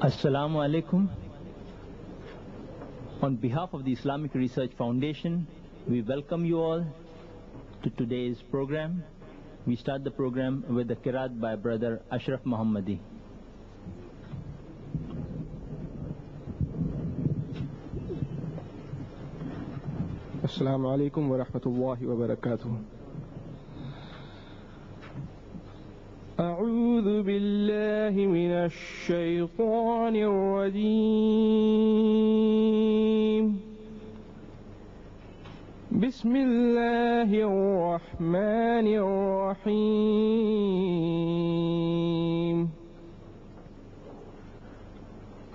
Assalamu alaikum. On behalf of the Islamic Research Foundation, we welcome you all to today's program. We start the program with the Qiraat by Brother Ashraf Muhammadi. Assalamu alaikum wa rahmatullahi wa barakatuh. أعوذ بالله من الشيطان الرجيم. بسم الله الرحمن الرحيم.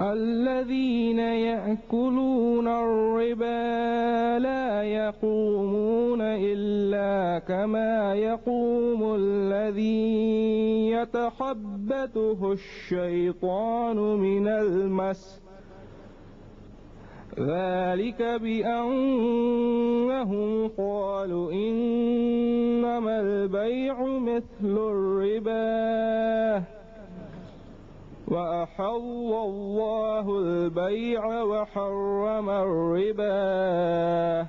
الذين يأكلون الربا لا يقومون إلا كما يقوم الذي يتخبطه الشيطان من المس، ذلك بأنهم قالوا إنما البيع مثل الربا وأحل الله البيع وحرم الربا،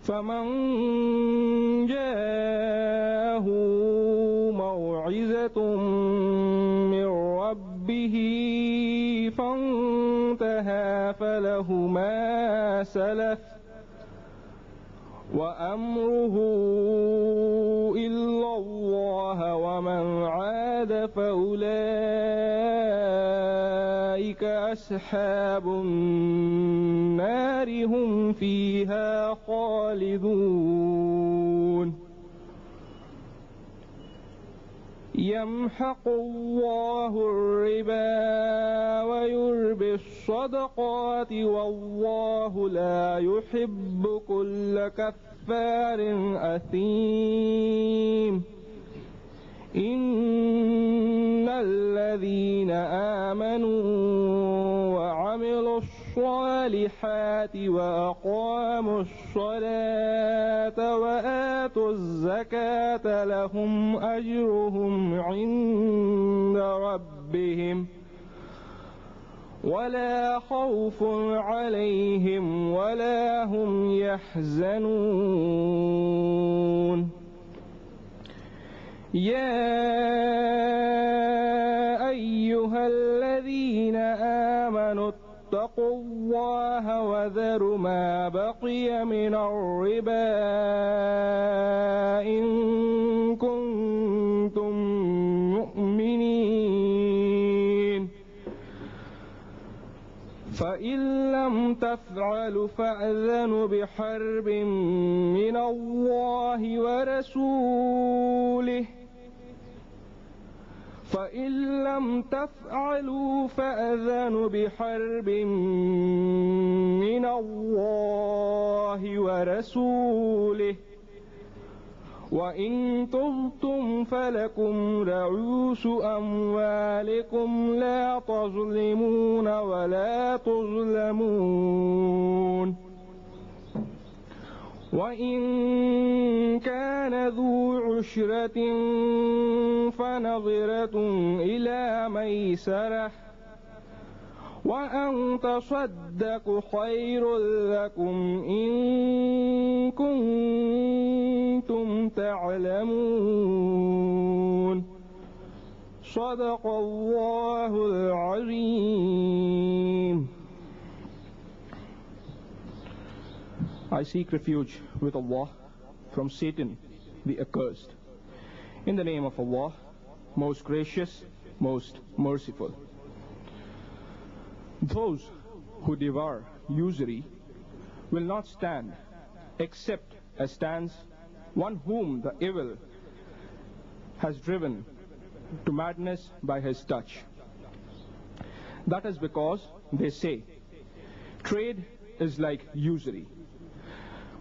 فمن جاءه موعظة من ربه فانتهى فله ما سلف وأمره إلا الله، ومن عاد فأولئك أصحاب النار هم فيها خالدون. يمحق الله الربا ويربي الصدقات والله لا يحب كل كفار أثيم. إن الذين آمنوا وعملوا الصالحات وأقاموا الصلاة وآتوا الزكاة لهم أجرهم عند ربهم ولا خوف عليهم ولا هم يحزنون. يا أيها الذين آمنوا اتقوا الله وذروا ما بقي من الربا إن كنتم مؤمنين، فإن لم تفعلوا فأذنوا بحرب من الله ورسوله، فإن لم تفعلوا فأذنوا بحرب من الله ورسوله، وإن تبتم فلكم رؤوس أموالكم لا تظلمون ولا تظلمون. وإن كان ذو عسرة فنظرة إلى ميسرة وأن تصدقوا خير لكم إن كنتم تعلمون. صدق الله العظيم. I seek refuge with Allah from Satan, the accursed. In the name of Allah, most gracious, most merciful. Those who devour usury will not stand except as stands one whom the evil has driven to madness by his touch. That is because they say, trade is like usury.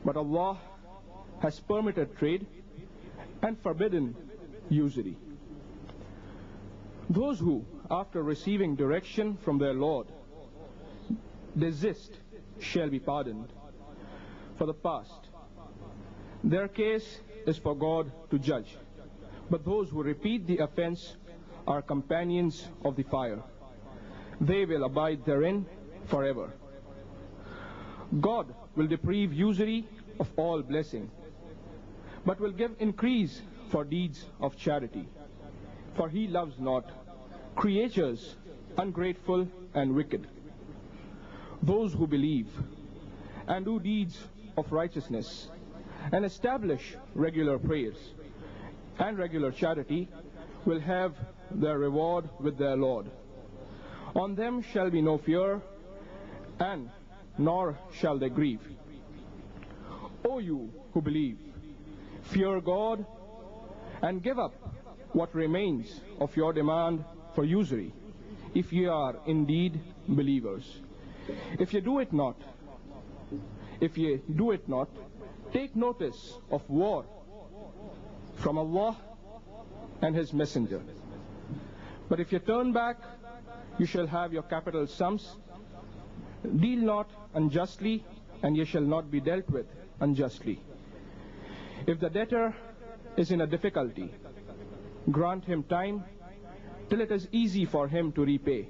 But Allah has permitted trade and forbidden usury. Those who, after receiving direction from their Lord, desist shall be pardoned for the past. Their case is for God to judge. But those who repeat the offense are companions of the fire. They will abide therein forever. God will deprive usury of all blessing, but will give increase for deeds of charity. For he loves not creatures ungrateful and wicked. Those who believe and do deeds of righteousness and establish regular prayers and regular charity will have their reward with their Lord. On them shall be no fear, and nor shall they grieve. O you who believe, fear God and give up what remains of your demand for usury, if ye are indeed believers. If ye do it not, take notice of war from Allah and His Messenger. But if you turn back, you shall have your capital sums. Deal not unjustly, and ye shall not be dealt with unjustly. If the debtor is in a difficulty, grant him time till it is easy for him to repay.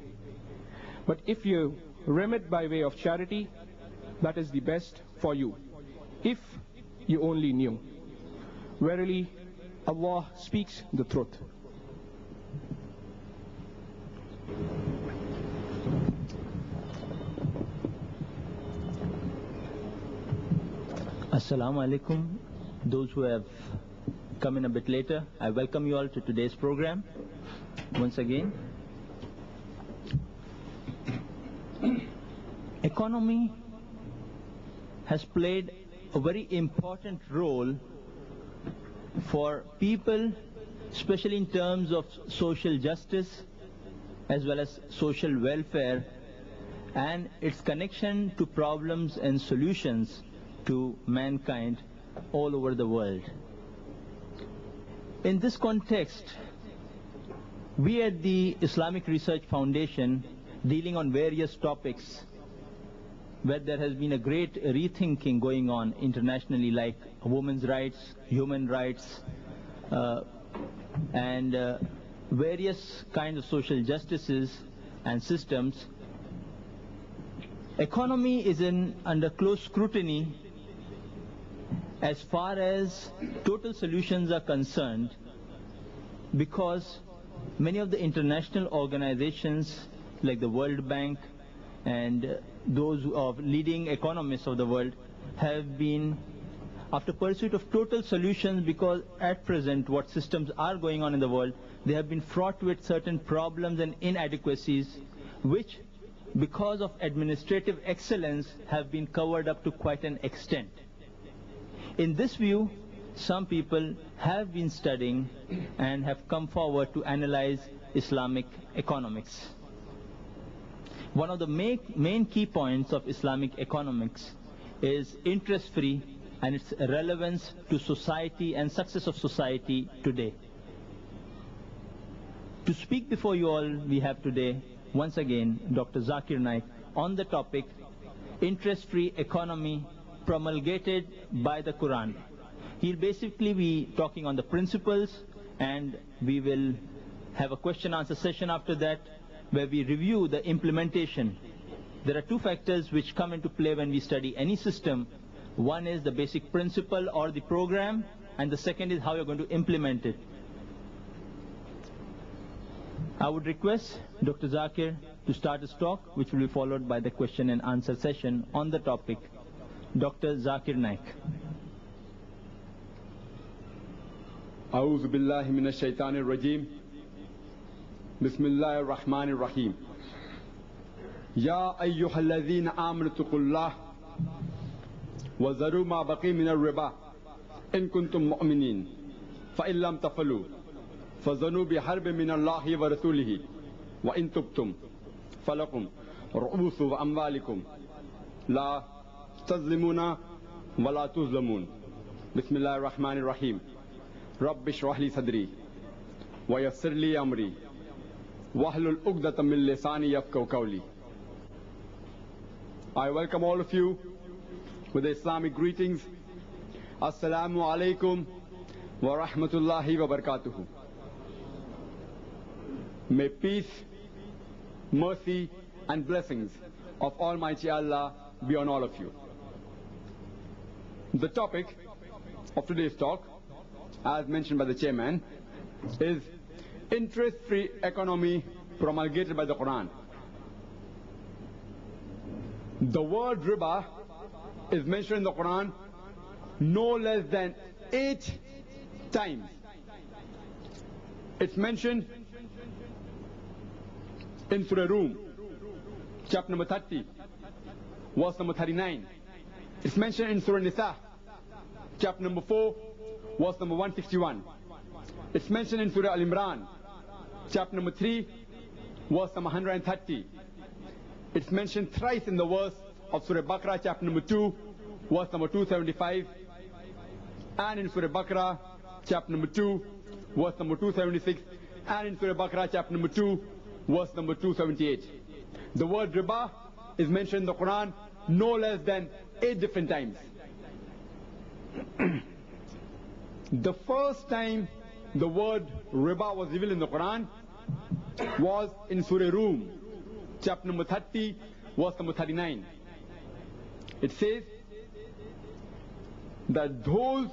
But if you remit by way of charity, that is the best for you, if you only knew. Verily, Allah speaks the truth. Assalamu alaikum. Those who have come in a bit later, I welcome you all to today's program once again. Economy has played a very important role for people, especially in terms of social justice as well as social welfare and its connection to problems and solutions to mankind all over the world. In this context, we at the Islamic Research Foundation, dealing on various topics where there has been a great rethinking going on internationally, like women's rights, human rights, and various kinds of social justices and systems. Economy is under close scrutiny as far as total solutions are concerned, because many of the international organizations like the World Bank and those of leading economists of the world have been after pursuit of total solutions, because at present what systems are going on in the world, they have been fraught with certain problems and inadequacies which, because of administrative excellence, have been covered up to quite an extent. In this view, some people have been studying and have come forward to analyze Islamic economics. One of the main key points of Islamic economics is interest-free and its relevance to society and success of society today. To speak before you all, we have today, once again, Dr. Zakir Naik on the topic interest-free economy promulgated by the Quran. He'll basically be talking on the principles, and we will have a question-answer session after that where we review the implementation. There are two factors which come into play when we study any system. One is the basic principle or the program, and the second is how you're going to implement it. I would request Dr. Zakir to start his talk, which will be followed by the question and answer session on the topic. Dr. Zakir Naik. أعوذ بالله من الشيطان الرجيم بسم الله الرحمن الرحيم يا أيها الذين آمنوا اتقوا الله وذروا ما بقي من الربا إن كنتم مؤمنين فإن لم تفعلوا فذنوا بحرب من الله ورسوله وإن تبتم فلكم رؤوس أموالكم لا تظلمون ولا تظلمون بسم الله الرحمن الرحيم رب اشرح لي صدري ويسر لي أمري واحلل عقدة من لساني يفقهوا قولي. I welcome all of you with the Islamic greetings. Assalamu alaikum wa rahmatullahi wa barakatuhu. May peace, mercy and blessings of Almighty Allah be on all of you. The topic of today's talk, as mentioned by the chairman, is interest-free economy promulgated by the Quran. The word riba is mentioned in the Quran no less than 8 times. It's mentioned in Surah Rum, chapter number 30, verse number 39. It's mentioned in Surah Nisa, chapter number 4, verse number 161. It's mentioned in Surah Al-Imran, chapter number 3, verse number 130. It's mentioned thrice in the verse of Surah Baqarah, chapter number 2, verse number 275, and in Surah Baqarah, chapter number 2, verse number 276, and in Surah Baqarah, chapter number 2, verse number 278. The word riba is mentioned in the Quran no less than 8 different times. The first time the word riba was revealed in the Quran was in Surah Rum, chapter number 30, verse number 39. It says that those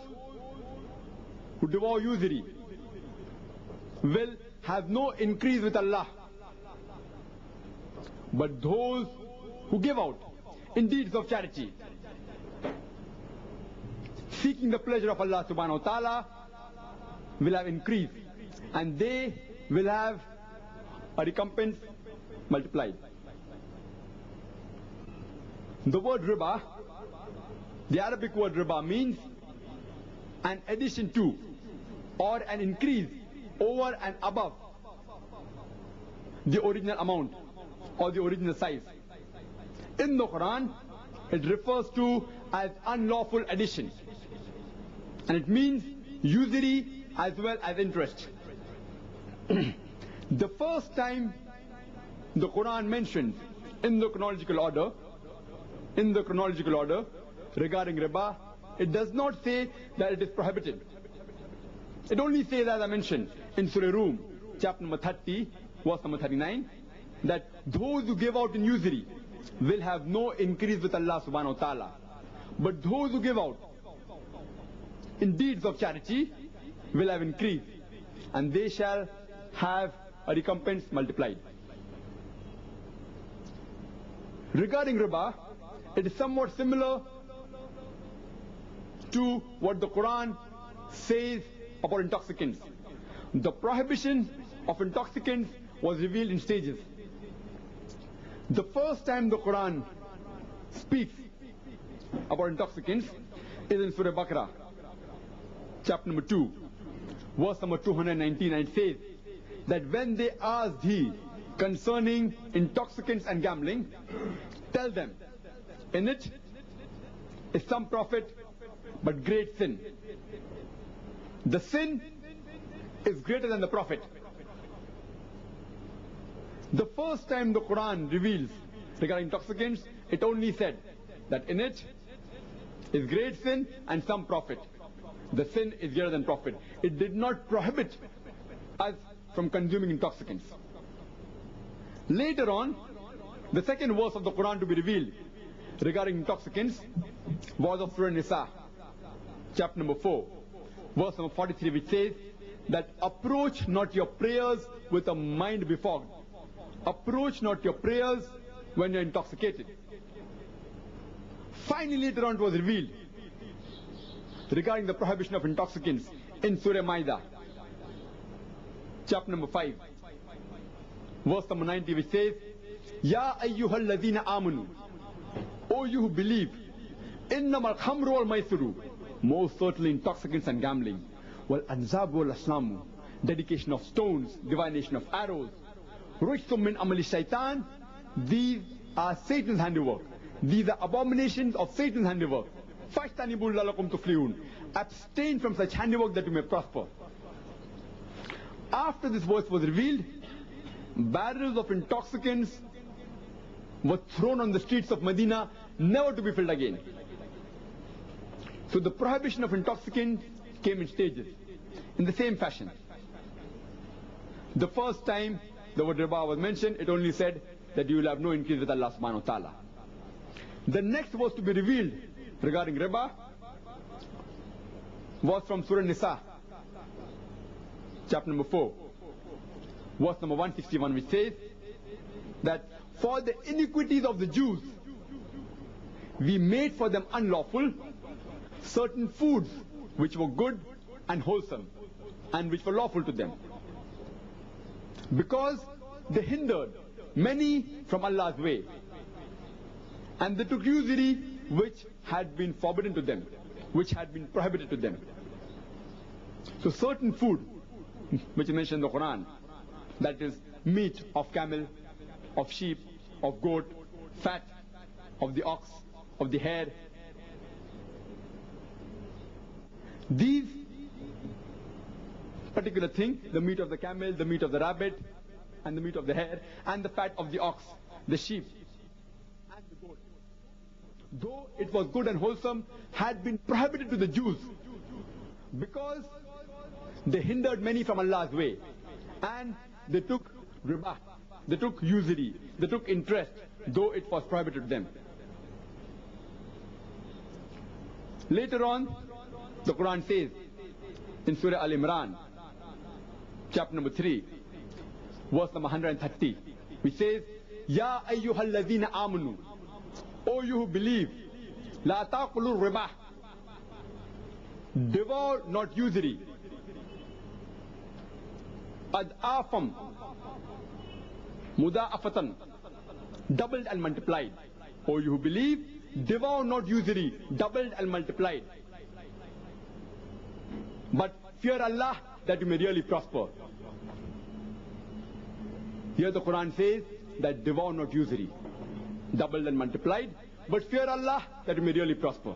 who devour usury will have no increase with Allah, but those who give out in deeds of charity, seeking the pleasure of Allah subhanahu wa ta'ala, will have increase, and they will have a recompense multiplied. The word riba, the Arabic word riba, means an addition to or an increase over and above the original amount or the original size. In the Quran, it refers to as unlawful addition, and it means usury as well as interest. The first time the Quran mentions in the chronological order regarding riba, it does not say that it is prohibited. It only says, as I mentioned, in Surah Rum, chapter number 30, verse number 39, that those who give out in usury will have no increase with Allah subhanahu wa ta'ala, but those who give out in deeds of charity will have increase, and they shall have a recompense multiplied. Regarding riba, it is somewhat similar to what the Quran says about intoxicants. The prohibition of intoxicants was revealed in stages. The first time the Quran speaks about intoxicants is in Surah Baqarah, chapter number 2, verse number 219, and it says that when they ask thee concerning intoxicants and gambling, tell them, in it is some profit but great sin. The sin is greater than the profit. The first time the Quran reveals regarding intoxicants, it only said that in it is great sin and some profit. The sin is greater than profit. It did not prohibit us from consuming intoxicants. Later on, the second verse of the Quran to be revealed regarding intoxicants was of Surah Nisa, chapter number 4, verse number 43, which says that approach not your prayers with a mind befogged. Approach not your prayers when you're intoxicated. Finally, later on it was revealed regarding the prohibition of intoxicants in Surah Maida, chapter number 5, verse number 90, which says, Ya ayyuhal ladhina amanu, O you who believe, innamal khamru wal maisiru, most certainly intoxicants and gambling, wal anzabu wal aslamu, dedication of stones, divination of arrows, rujtum min amali shaitan, these are Satan's handiwork. These are abominations of Satan's handiwork. Fajtanibul lalakum tuflihun, abstain from such handiwork that you may prosper. After this verse was revealed, barrels of intoxicants were thrown on the streets of Medina, never to be filled again. So the prohibition of intoxicants came in stages, in the same fashion. The first time the word riba was mentioned, it only said that you will have no increase with Allah subhanahu wa ta'ala. The next was to be revealed regarding riba was from Surah Nisa, chapter number 4, verse number 161, which says that for the iniquities of the Jews, we made for them unlawful certain foods which were good and wholesome and which were lawful to them, because they hindered many from Allah's way, and they took usury which had been forbidden to them, which had been prohibited to them. So certain food which is mentioned in the Quran, that is meat of camel, of sheep, of goat, fat of the ox, of the hare, these particular things, the meat of the camel, the meat of the rabbit, and the meat of the hare, and the fat of the ox, the sheep, and the goat, though it was good and wholesome, had been prohibited to the Jews, because they hindered many from Allah's way, and they took riba, they took usury, they took interest, though it was prohibited to them. Later on, the Quran says in Surah Al-Imran, chapter number 3, verse number 130, which says, Ya ayyuhalladhina amanu, O you who believe, La taqulu riba, devour not usury, ad'afam, muda'afatan, doubled and multiplied. O you who believe, devour not usury, doubled and multiplied, but fear Allah that you may really prosper. Here the Quran says that devour not usury, doubled and multiplied, but fear Allah that you may really prosper.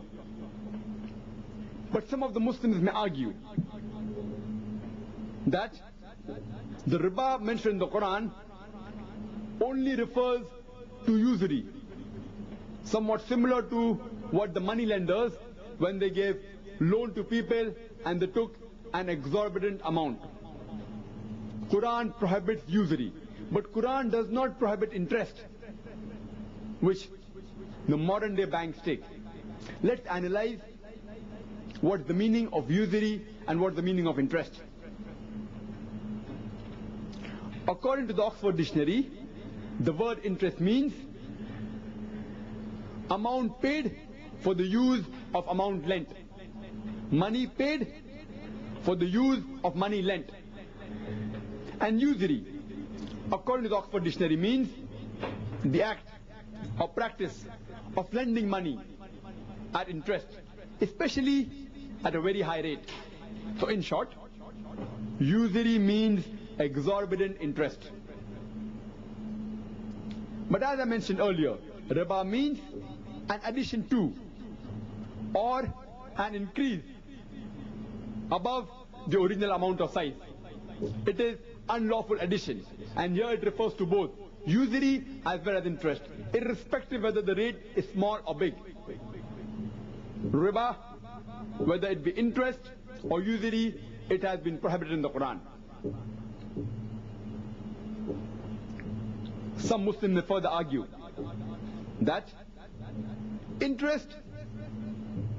But some of the Muslims may argue that the riba mentioned in the Quran only refers to usury, somewhat similar to what the money lenders, when they gave loan to people and they took an exorbitant amount. Quran prohibits usury, but Quran does not prohibit interest, which the modern day banks take. Let's analyze what's the meaning of usury and what's the meaning of interest. According to the Oxford Dictionary, the word interest means amount paid for the use of amount lent, money paid for the use of money lent. And usury, according to the Oxford Dictionary, means the act or practice of lending money at interest, especially at a very high rate. So in short, usury means exorbitant interest. But as I mentioned earlier, riba means an addition to or an increase above the original amount of size. It is unlawful addition, and here it refers to both usury as well as interest, irrespective whether the rate is small or big. Riba, whether it be interest or usury, it has been prohibited in the Quran. Some Muslims may further argue that interest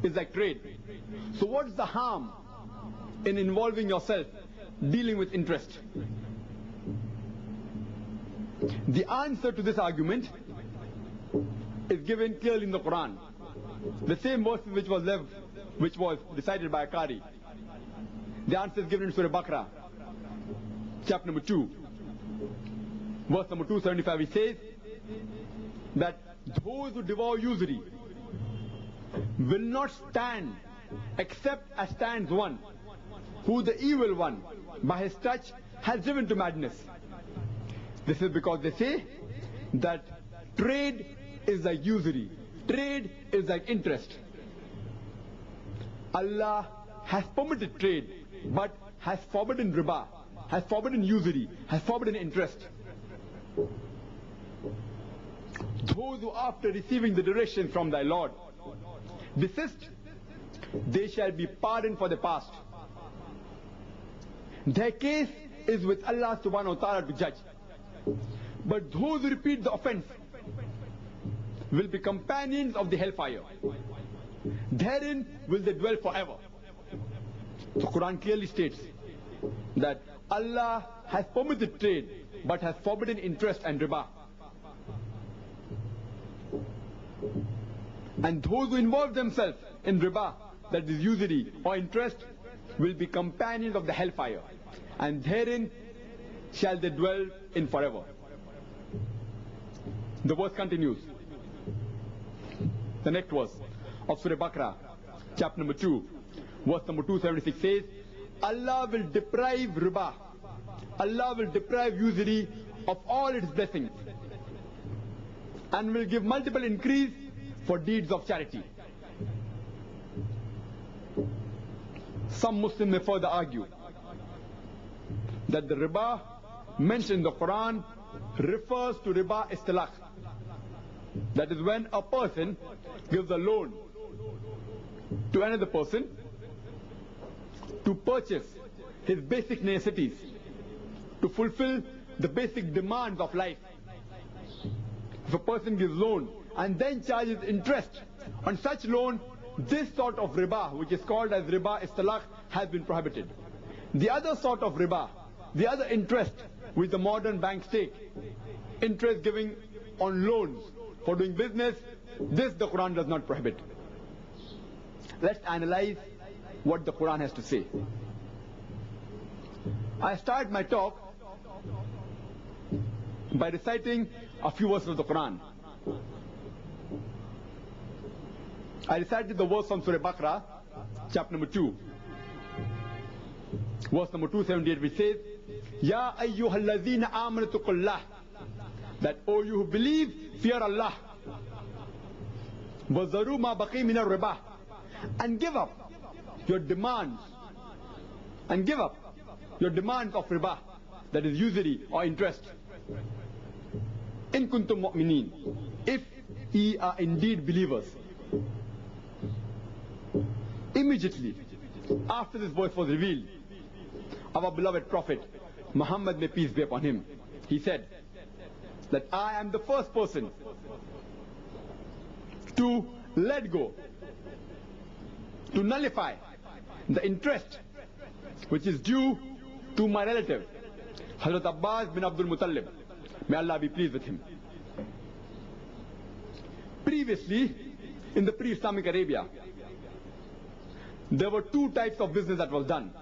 is like trade. So what's the harm in involving yourself dealing with interest? The answer to this argument is given clearly in the Quran. The same verse which was recited by a Qari. The answer is given in Surah Baqarah, chapter number 2, verse number 275, which says that those who devour usury will not stand except as stands one who the evil one by his touch has driven to madness. This is because they say that trade is like usury, trade is like interest. Allah has permitted trade, but has forbidden riba, has forbidden usury, has forbidden interest. Those who after receiving the direction from thy Lord desist, they shall be pardoned for the past. Their case is with Allah subhanahu wa ta'ala to judge. But those who repeat the offense will be companions of the hellfire. Therein will they dwell forever. The Quran clearly states that Allah has permitted trade but has forbidden interest and riba. And those who involve themselves in riba, that is usury or interest, will be companions of the hellfire, and therein shall they dwell in forever. The verse continues. The next verse of Surah Baqarah, chapter number 2, verse number 276 says, Allah will deprive riba, Allah will deprive usury of all its blessings, and will give multiple increase for deeds of charity. Some Muslims may further argue that the riba mentioned in the Quran refers to riba istilaq. That is when a person gives a loan to another person to purchase his basic necessities, to fulfill the basic demands of life. If a person gives loan and then charges interest on such loan, this sort of riba, which is called as riba istilaq, has been prohibited. The other sort of riba, the other interest which the modern banks take, interest giving on loans for doing business, this the Quran does not prohibit. Let's analyze what the Quran has to say. I start my talk by reciting a few verses of the Quran. I recited the verse from Surah Baqarah, chapter number 2, verse number 278, which says, Ya ayyuhallazina amanu taqullah, that O you who believe, fear Allah. Wazaru ma baqi min ar-riba, and give up your demands, and give up your demands of riba, that is usury or interest. In kuntum mu'minin, if ye are indeed believers. Immediately after this verse was revealed, our beloved Prophet Muhammad, may peace be upon him, he said that I am the first person to let go, to nullify the interest which is due to my relative Hazrat Abbas bin Abdul Muttalib, may Allah be pleased with him. Previously, in the pre-Islamic Arabia, there were two types of business that was done.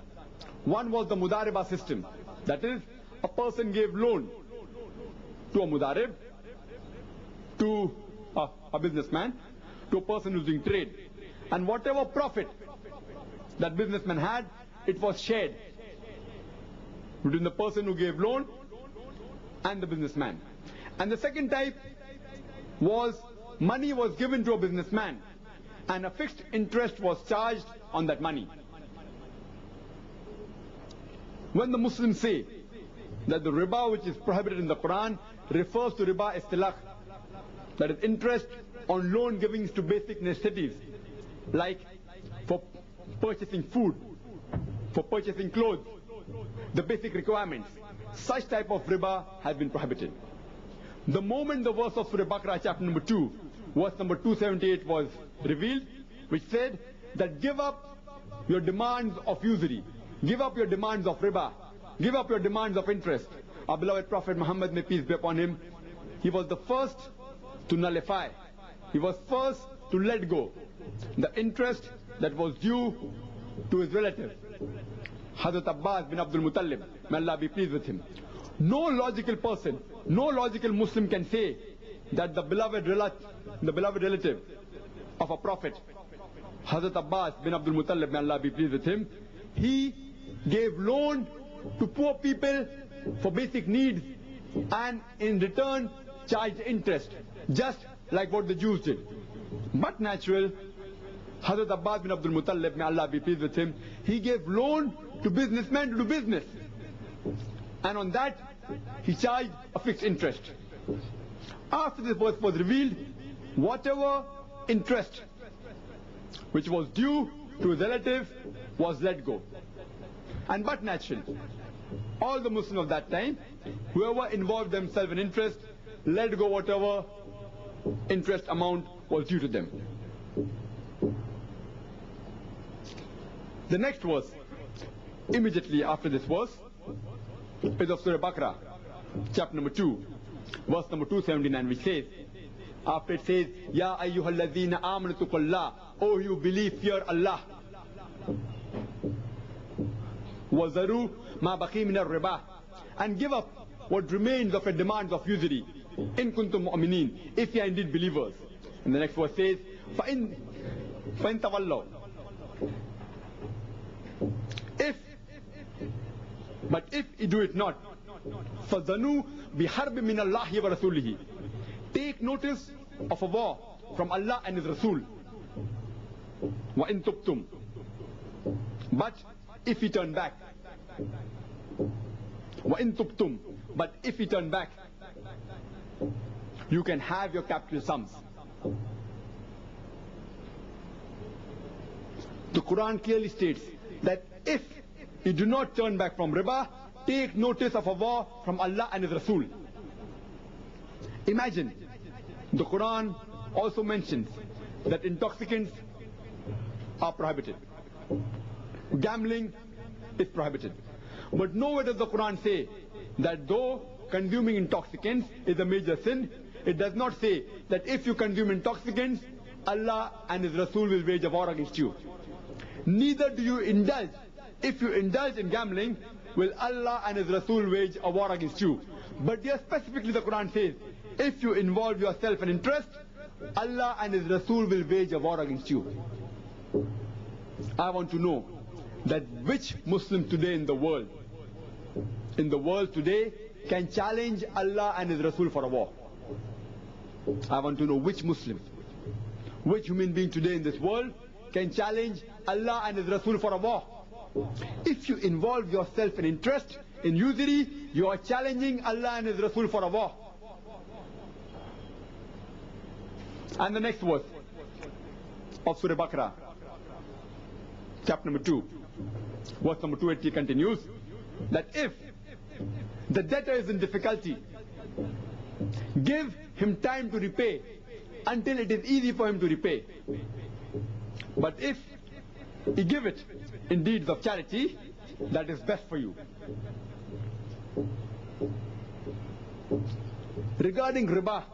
One was the Mudariba system, that is, a person gave loan to a Mudarib, to a businessman, to a person who's doing trade, and whatever profit that businessman had, it was shared between the person who gave loan and the businessman. And the second type was money was given to a businessman and a fixed interest was charged on that money. When the Muslims say that the riba which is prohibited in the Quran refers to riba istilaq, that is interest on loan givings to basic necessities, like for purchasing food, for purchasing clothes, the basic requirements, such type of riba has been prohibited. The moment the verse of Surah Baqarah chapter number 2, verse number 278 was revealed, which said that give up your demands of usury, give up your demands of riba, give up your demands of interest. Our beloved Prophet Muhammad, may peace be upon him, he was the first to nullify, he was first to let go the interest that was due to his relative Hazrat Abbas bin Abdul Muttalib, may Allah be pleased with him. No logical person, no logical Muslim can say that the beloved relative of a prophet, Hazrat Abbas bin Abdul Muttalib, may Allah be pleased with him, he gave loan to poor people for basic needs and in return charged interest, just like what the Jews did. But natural, Hazrat Abbas bin Abdul Muttalib, may Allah be pleased with him, he gave loan to businessmen to do business, and on that he charged a fixed interest. After this verse was revealed, whatever interest which was due to his relative was let go. And but natural, all the Muslims of that time, whoever involved themselves in interest, let go whatever interest amount was due to them. The next verse, immediately after this verse, is of Surah Baqarah, chapter number 2, verse number 279, which says, after it says, Ya ayyuhalladhina amanu tuqullah, oh you believe, fear Allah. Wazaru ma baqi min ar-riba, and give up what remains of a demand of usury. In kuntum mu'minin, if you are indeed believers. And the next verse says, فَإِن تَوَلَّوْا, but if you do it not, فَظَنُوا بِحَرْبٍ مِّنَ اللَّهِ وَرَسُولِهِ, take notice of a war from Allah and His Rasul. وَإِن تُبْتُمْ, but if you turn back. وَإِن تُبْتُمْ, but if you turn back, you can have your capital sums. The Quran clearly states that if you do not turn back from riba, take notice of a war from Allah and His Rasul. Imagine, the Quran also mentions that intoxicants are prohibited. Gambling is prohibited. But nowhere does the Quran say that though consuming intoxicants is a major sin, it does not say that if you consume intoxicants, Allah and His Rasul will wage a war against you. Neither do you indulge. If you indulge in gambling, will Allah and His Rasul wage a war against you. But here specifically the Quran says, if you involve yourself in interest, Allah and His Rasul will wage a war against you. I want to know that which Muslim today in the world today can challenge Allah and His Rasul for a war. I want to know which Muslim, which human being today in this world can challenge Allah and His Rasul for a war. If you involve yourself in interest, in usury, you are challenging Allah and His Rasul for a war. And the next verse of Surah Baqarah, chapter number 2, verse number 280 continues, that if the debtor is in difficulty, give him time to repay until it is easy for him to repay. But if you give it in deeds of charity, that is best for you. Regarding riba,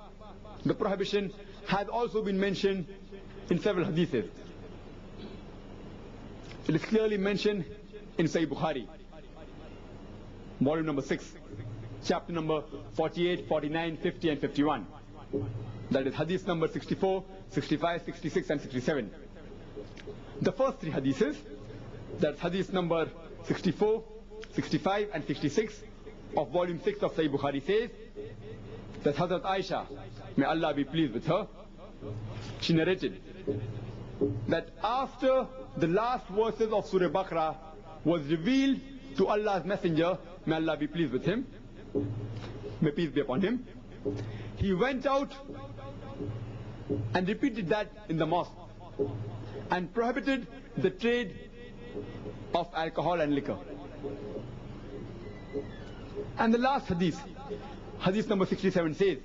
the prohibition has also been mentioned in several hadiths. It is clearly mentioned in Sahih Bukhari, volume number 6, chapter number 48, 49, 50 and 51. That is hadith number 64, 65, 66 and 67. The first three hadiths, that's hadith number 64, 65 and 66 of volume 6 of Sahih Bukhari, says that Hazrat Aisha, may Allah be pleased with her, she narrated that after the last verses of Surah Baqarah was revealed to Allah's Messenger, may Allah be pleased with him, may peace be upon him, he went out and repeated that in the mosque and prohibited the trade of alcohol and liquor. And the last hadith, hadith number 67, says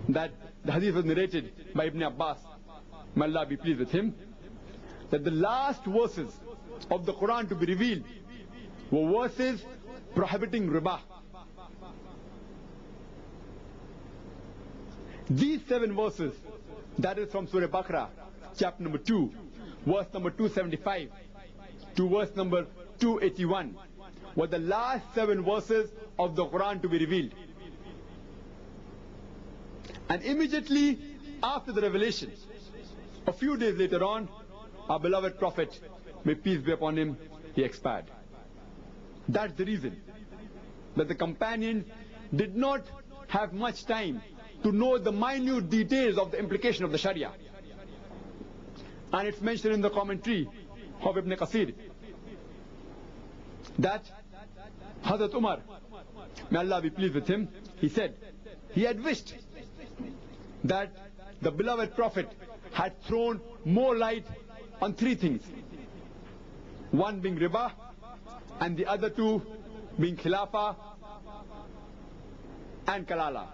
that the hadith was narrated by Ibn Abbas, may Allah be pleased with him, that the last verses of the Quran to be revealed were verses prohibiting riba. These 7 verses, that is from Surah Baqarah, chapter number 2, verse number 275 to verse number 281, were the last 7 verses of the Quran to be revealed. And immediately after the revelation, a few days later on, our beloved Prophet, may peace be upon him, he expired. That's the reason that the companions did not have much time to know the minute details of the implication of the Sharia. And it's mentioned in the commentary of Ibn Qasir that Hazrat Umar, may Allah be pleased with him, he said he had wished that the beloved Prophet had thrown more light on 3 things. One being riba, and the other two being khilafa and kalala.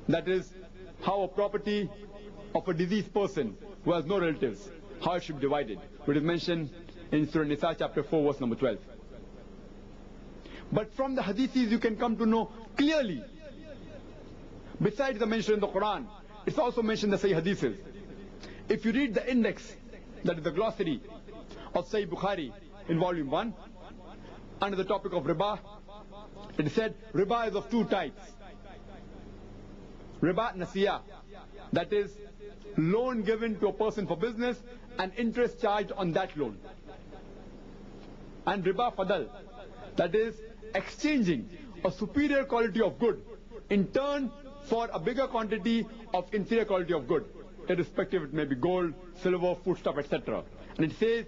That is, how a property of a deceased person who has no relatives, how it should be divided, which is mentioned in Surah Nisa chapter 4 verse number 12. But from the hadiths you can come to know clearly, besides the mention in the Quran, it's also mentioned in the Sahih hadiths. If you read the index, that is the glossary of Sahih Bukhari in volume 1, under the topic of riba, it is said riba is of two types. Riba nasiya, that is loan given to a person for business and interest charged on that loan. And riba fadal, that is exchanging a superior quality of good in turn for a bigger quantity of inferior quality of good, irrespective it may be gold, silver, foodstuff, etc. And it says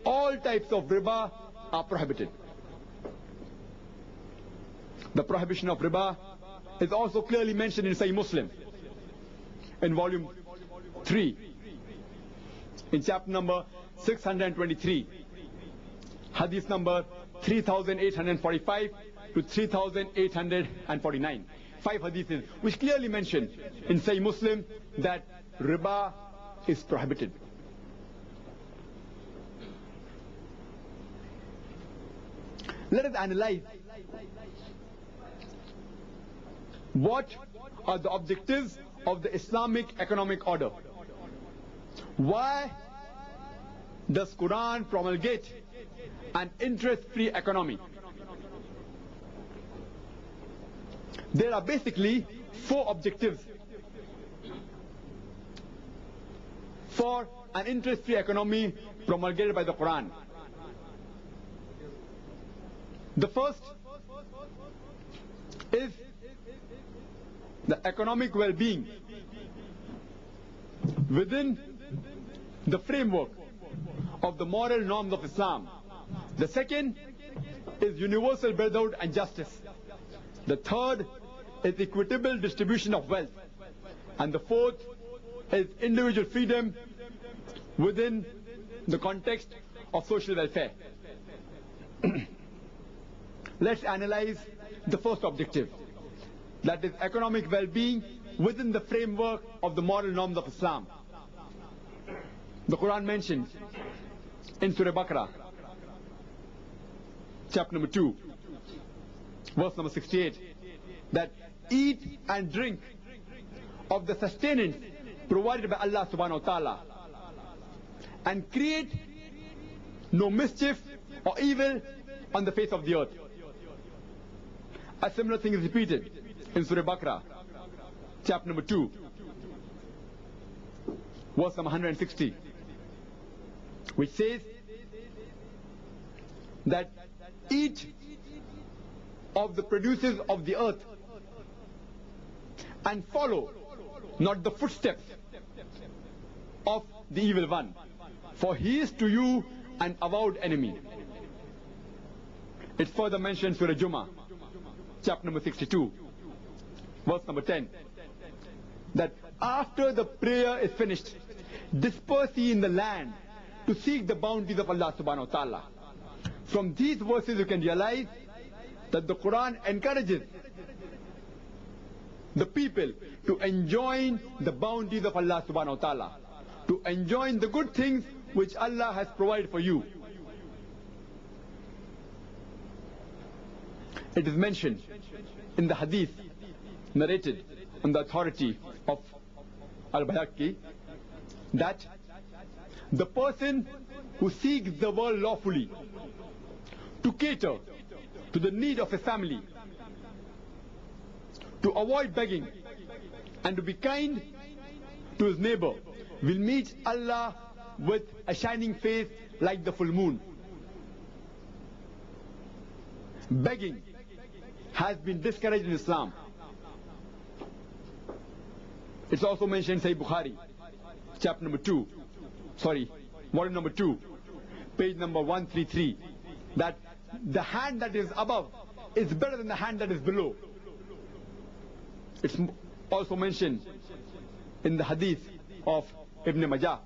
all types of riba are prohibited. The prohibition of riba is also clearly mentioned in Sahih Muslim in volume 3, in chapter number 623, hadith number 3845 to 3849. 5 hadiths which clearly mention in Sahih Muslim that riba is prohibited. Let us analyze what are the objectives of the Islamic economic order. Why does Quran promulgate an interest-free economy? There are basically 4 objectives for an interest-free economy promulgated by the Quran. The first is the economic well-being within the framework of the moral norms of Islam. The second is universal brotherhood and justice. The third is equitable distribution of wealth. And the fourth is individual freedom within the context of social welfare. Let's analyze the first objective, that is economic well-being within the framework of the moral norms of Islam. The Quran mentions in Surah Baqarah, chapter number 2, verse number 68, that eat and drink of the sustenance provided by Allah subhanahu wa ta'ala, and create no mischief or evil on the face of the earth. A similar thing is repeated in Surah Baqarah, chapter number 2, verse number 160, which says that eat of the produces of the earth and follow not the footsteps of the evil one, for he is to you an avowed enemy. It's further mentioned Surah Jummah, chapter number 62, verse number 10, that after the prayer is finished, disperse ye in the land to seek the bounties of Allah subhanahu wa ta'ala. From these verses you can realize that the Quran encourages the people to enjoy the bounties of Allah subhanahu wa ta'ala, to enjoy the good things which Allah has provided for you. It is mentioned in the hadith narrated on the authority of Al-Bayhaqi that the person who seeks the world lawfully to cater to the need of his family, to avoid begging and to be kind to his neighbor, will meet Allah with a shining face like the full moon. Begging has been discouraged in Islam. It's also mentioned in Sahih Bukhari, chapter number 2, volume number 2, page number 133, that the hand that is above is better than the hand that is below. It's also mentioned in the hadith of Ibn Majah,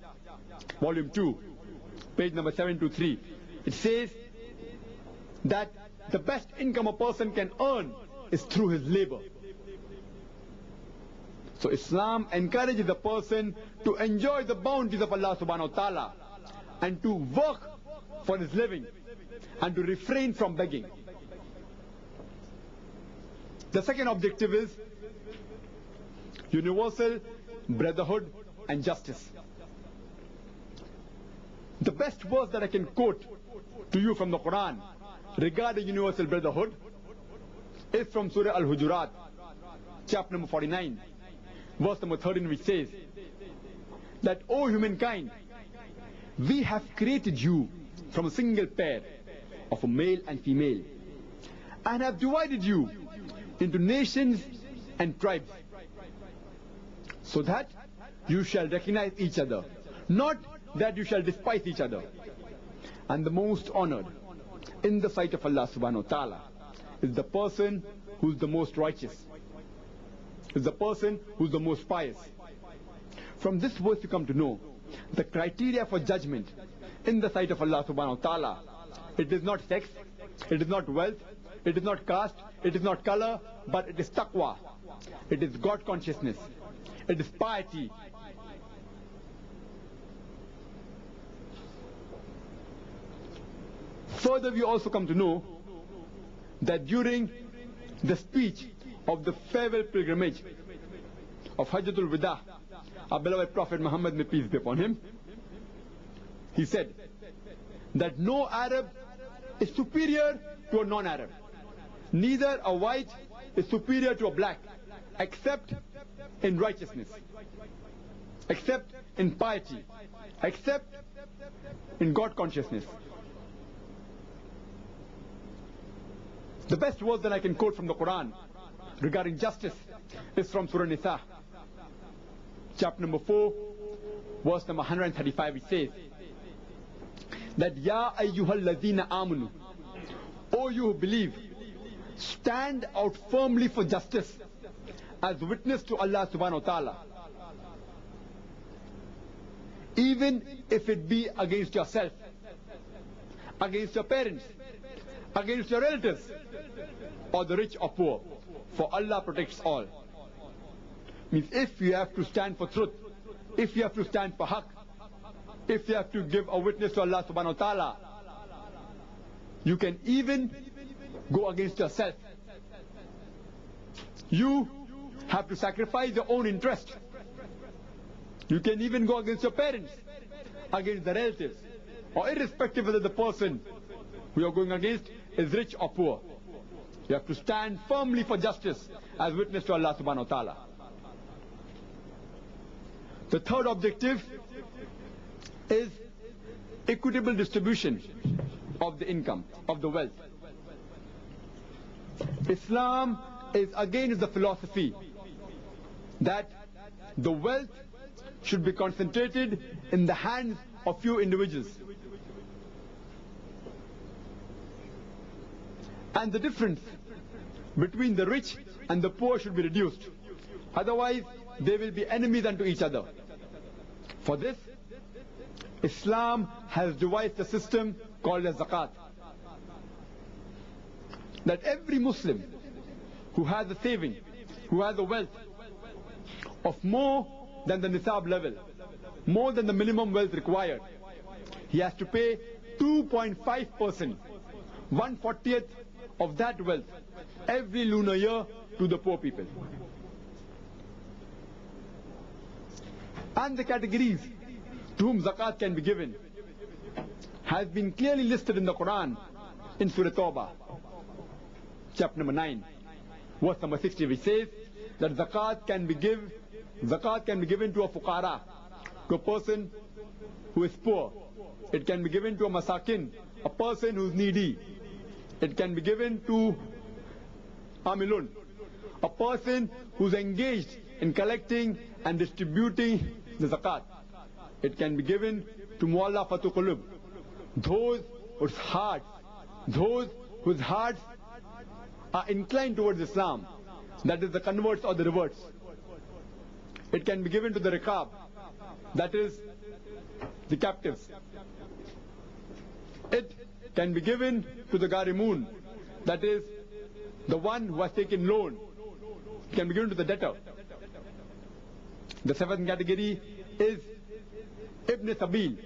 volume 2, page number 723. It says that the best income a person can earn is through his labor. So Islam encourages the person to enjoy the bounties of Allah subhanahu wa ta'ala and to work for his living and to refrain from begging. The second objective is universal brotherhood and justice. The best verse that I can quote to you from the Quran regarding universal brotherhood is from Surah Al-Hujurat, chapter number 49, verse number 13, which says that, O humankind, we have created you from a single pair of a male and female, and have divided you into nations and tribes, so that you shall recognize each other, not that you shall despise each other. And the most honored in the sight of Allah subhanahu wa ta'ala is the person who's the most righteous, is the person who's the most pious. From this verse you come to know the criteria for judgment in the sight of Allah subhanahu wa ta'ala. It is not sex, it is not wealth, it is not caste, it is not color, but it is taqwa, it is God consciousness, it is piety. Further, we also come to know that during the speech of the farewell pilgrimage of Hajjatul Wida, our beloved Prophet Muhammad, may peace be upon him, he said that no Arab is superior to a non-Arab. Neither a white is superior to a black, except in righteousness, except in piety, except in God consciousness. The best words that I can quote from the Quran regarding justice is from Surah Nisa, chapter number 4, verse number 135, which says that, Ya ayyuhal ladhina amanu, O you who believe, stand out firmly for justice as witness to Allah subhanahu wa ta'ala, even if it be against yourself, against your parents, against your relatives, or the rich or poor, for Allah protects all. Means if you have to stand for truth, if you have to stand for haqq, if you have to give a witness to Allah subhanahu wa ta'ala, you can even go against yourself. You have to sacrifice your own interest. You can even go against your parents, against the relatives, or irrespective whether the person who you are going against is rich or poor. You have to stand firmly for justice as witness to Allah subhanahu wa ta'ala. The third objective is equitable distribution of the income, of the wealth. Islam is against the philosophy that the wealth should be concentrated in the hands of few individuals, and the difference between the rich and the poor should be reduced. Otherwise, they will be enemies unto each other. For this, Islam has devised a system called as zakat, that every Muslim who has a saving, who has a wealth of more than the nisab level, more than the minimum wealth required, he has to pay 2.5%, 1/40th of that wealth every lunar year to the poor people. And the categories to whom zakat can be given has been clearly listed in the Quran in Surah Tawbah, chapter number 9, verse number 60, which says that zakat can be given to a fuqara, to a person who is poor. It can be given to a masakin, a person who is needy. It can be given to amilun, a person who is engaged in collecting and distributing the zakat. It can be given to mu'allafatul qulub, those whose hearts are inclined towards Islam, that is the converts or the reverts. It can be given to the riqab, that is the captives. It can be given to the Gharimun, that is, the one who has taken loan, can be given to the debtor. The seventh category is Ibn Sabil,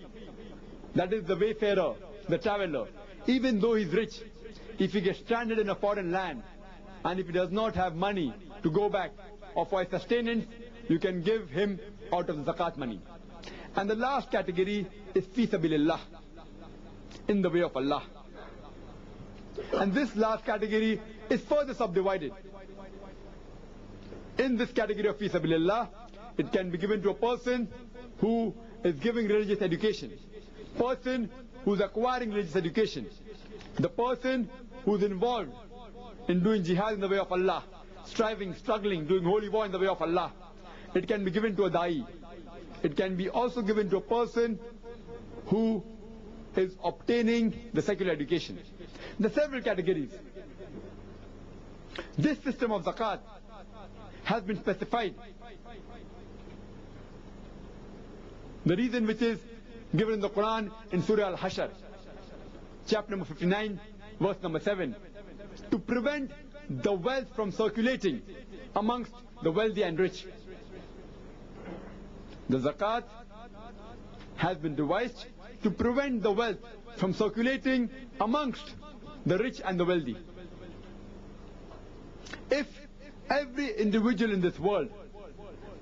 that is the wayfarer, the traveler. Even though he's rich, if he gets stranded in a foreign land, and if he does not have money to go back or for his sustenance, you can give him out of the zakat money. And the last category is fi sabilillah, in the way of Allah. And this last category is further subdivided. In this category of fi sabilillah, it can be given to a person who is giving religious education, person who is acquiring religious education, the person who is involved in doing jihad in the way of Allah, striving, struggling, doing holy war in the way of Allah. It can be given to a da'i. It can be also given to a person who is obtaining the secular education. The several categories. This system of zakat has been specified. The reason which is given in the Quran in Surah Al-Hashr, chapter number 59, verse number 7, to prevent the wealth from circulating amongst the wealthy and rich. The zakat has been devised to prevent the wealth from circulating amongst the rich and the wealthy. If every individual in this world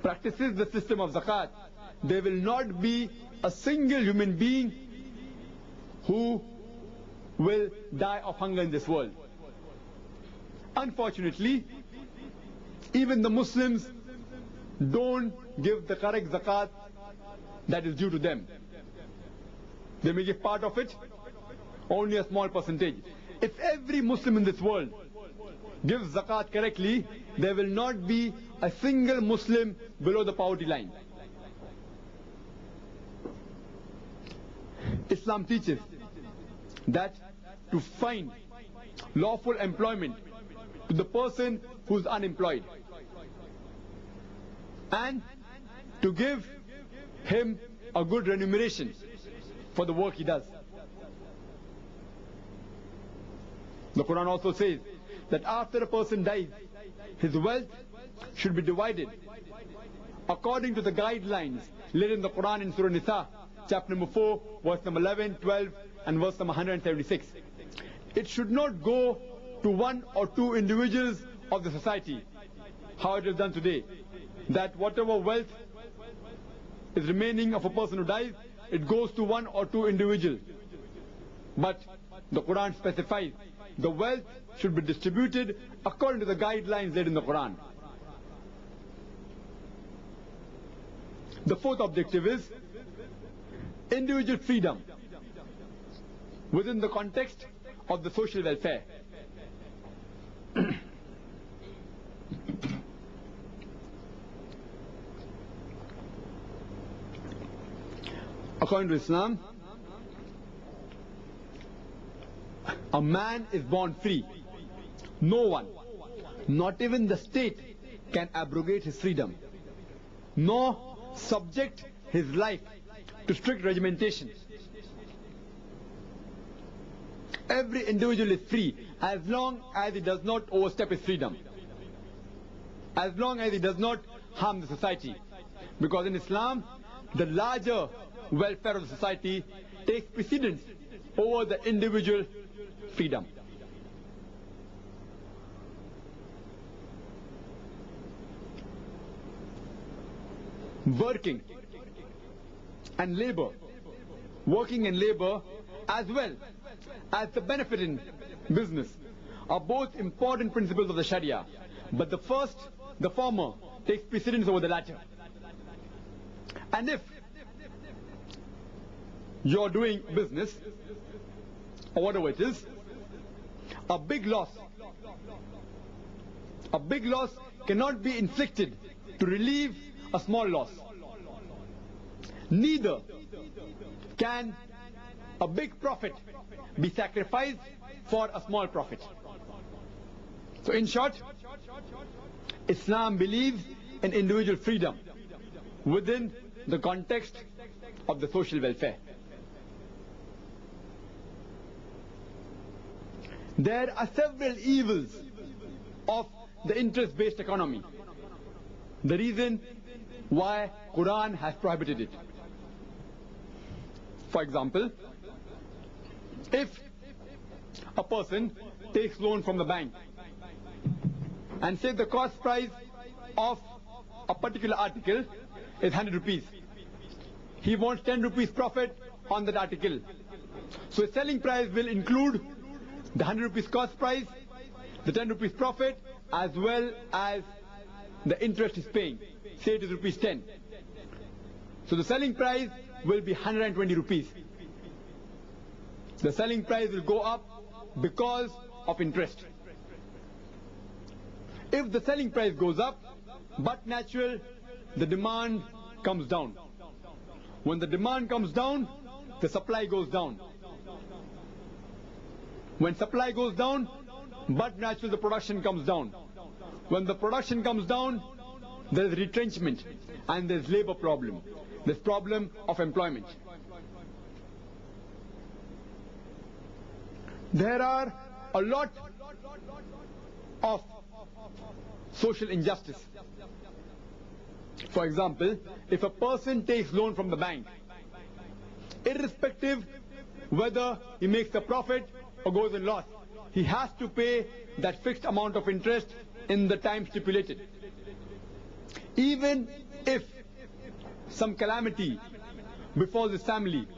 practices the system of zakat, there will not be a single human being who will die of hunger in this world. Unfortunately, even the Muslims don't give the correct zakat that is due to them. They may give part of it, only a small percentage. If every Muslim in this world gives zakat correctly, there will not be a single Muslim below the poverty line. Islam teaches that to find lawful employment to the person who is unemployed and to give him a good remuneration for the work he does. The Quran also says that after a person dies, his wealth should be divided according to the guidelines laid in the Quran in Surah Nisa, chapter number 4, verse number 11, 12 and verse number 176. It should not go to one or two individuals of the society, how it is done today, that whatever wealth is remaining of a person who dies, it goes to one or two individuals. But the Quran specifies the wealth should be distributed according to the guidelines laid in the Quran. The fourth objective is individual freedom within the context of the social welfare. According to Islam, a man is born free. No one, not even the state, can abrogate his freedom, nor subject his life to strict regimentation. Every individual is free as long as he does not overstep his freedom, as long as he does not harm the society. Because in Islam, the larger welfare of the society takes precedence over the individual freedom. Working and labor as well as the benefit in business are both important principles of the Sharia, but the former takes precedence over the latter. And if you are doing business or whatever it is, a big loss cannot be inflicted to relieve a small loss. Neither can a big profit be sacrificed for a small profit. So in short, Islam believes in individual freedom within the context of the social welfare. There are several evils of the interest-based economy. The reason why Quran has prohibited it. For example, if a person takes loan from the bank and say the cost price of a particular article is 100 rupees. He wants 10 rupees profit on that article. So his selling price will include the 100 rupees cost price, the 10 rupees profit, as well as the interest he's paying. Say it is rupees 10. So the selling price will be 120 rupees. The selling price will go up because of interest. If the selling price goes up, but natural, the demand comes down. When the demand comes down, the supply goes down. When supply goes down, but natural, the production comes down. When the production comes down, there is retrenchment and there is labor problem. There's problem of employment. There are a lot of social injustice. For example, if a person takes loan from the bank, irrespective whether he makes a profit or goes in loss, he has to pay that fixed amount of interest in the time stipulated. Even if some calamity befalls his family,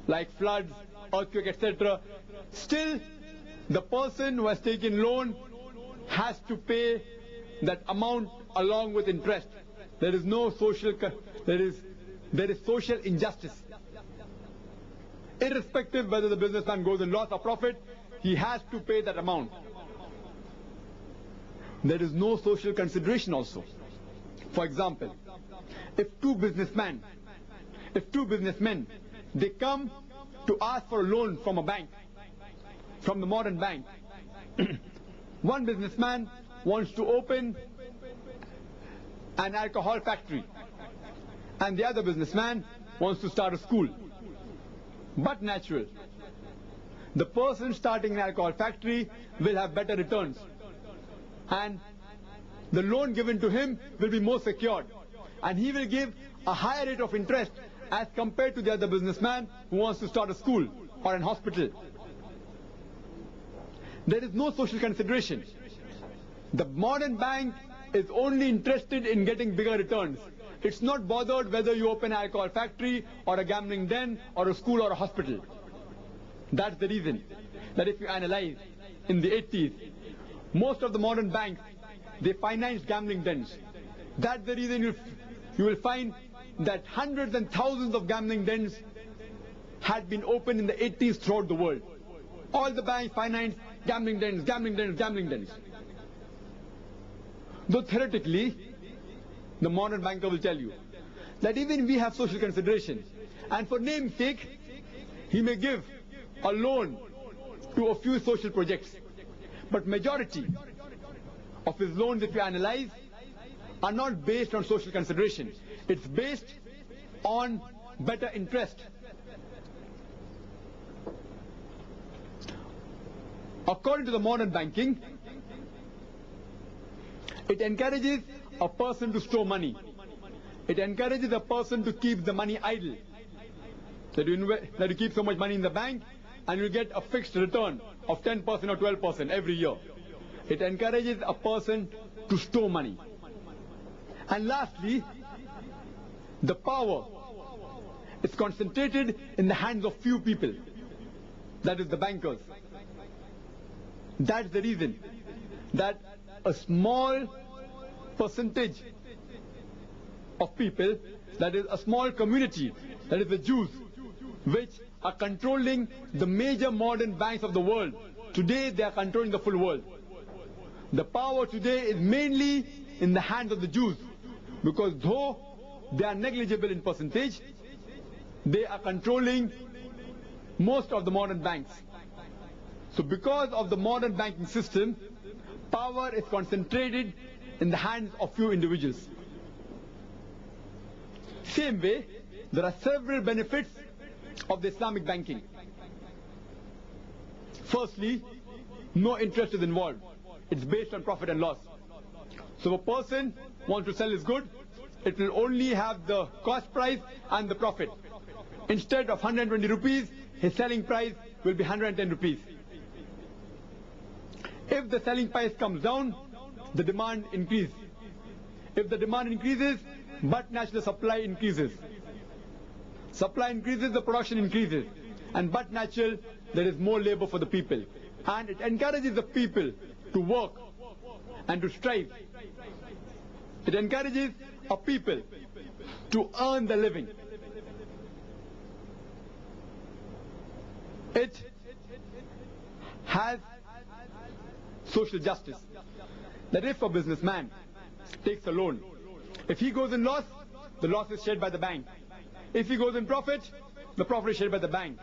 like floods, earthquake, etc., still the person who has taken loan has to pay that amount along with interest. There is no social, there is social injustice. Irrespective whether the businessman goes in loss or profit, he has to pay that amount. There is no social consideration also. For example, if two businessmen, they come to ask for a loan from a bank, from the modern bank. One businessman wants to open an alcohol factory, and the other businessman wants to start a school. But natural, the person starting an alcohol factory will have better returns, and the loan given to him will be more secured, and he will give a higher rate of interest as compared to the other businessman who wants to start a school or an hospital. There is no social consideration. The modern bank is only interested in getting bigger returns. It's not bothered whether you open an alcohol factory or a gambling den or a school or a hospital. That's the reason that if you analyze in the 80s, most of the modern banks, they financed gambling dens. That's the reason you will find that hundreds and thousands of gambling dens had been opened in the 80s throughout the world. All the banks financed gambling dens, gambling dens, gambling dens. Though theoretically, the modern banker will tell you that even we have social consideration, and for name's sake, he may give a loan to a few social projects. But majority of his loans, if you analyze, are not based on social consideration. It's based on better interest. According to the modern banking, it encourages a person to store money. It encourages a person to keep the money idle. That you keep so much money in the bank and you get a fixed return of 10% or 12% every year. It encourages a person to store money. And lastly, the power is concentrated in the hands of few people. That is the bankers. That's the reason that a small percentage of people, that is a small community, that is the Jews, which are controlling the major modern banks of the world. Today they are controlling the full world. The power today is mainly in the hands of the Jews, because though they are negligible in percentage, they are controlling most of the modern banks. So because of the modern banking system, power is concentrated in the hands of few individuals. Same way, there are several benefits of the Islamic banking. Firstly, no interest is involved. It's based on profit and loss. So if a person wants to sell his good, it will only have the cost price and the profit. Instead of 120 rupees, his selling price will be 110 rupees. If the selling price comes down, the demand increases. If the demand increases, but natural supply increases. Supply increases, the production increases. And but natural, there is more labor for the people. And it encourages the people to work and to strive. It encourages a people to earn the living. It has social justice. That if a businessman takes a loan, if he goes in loss, the loss is shared by the bank. If he goes in profit, the profit is shared by the bank.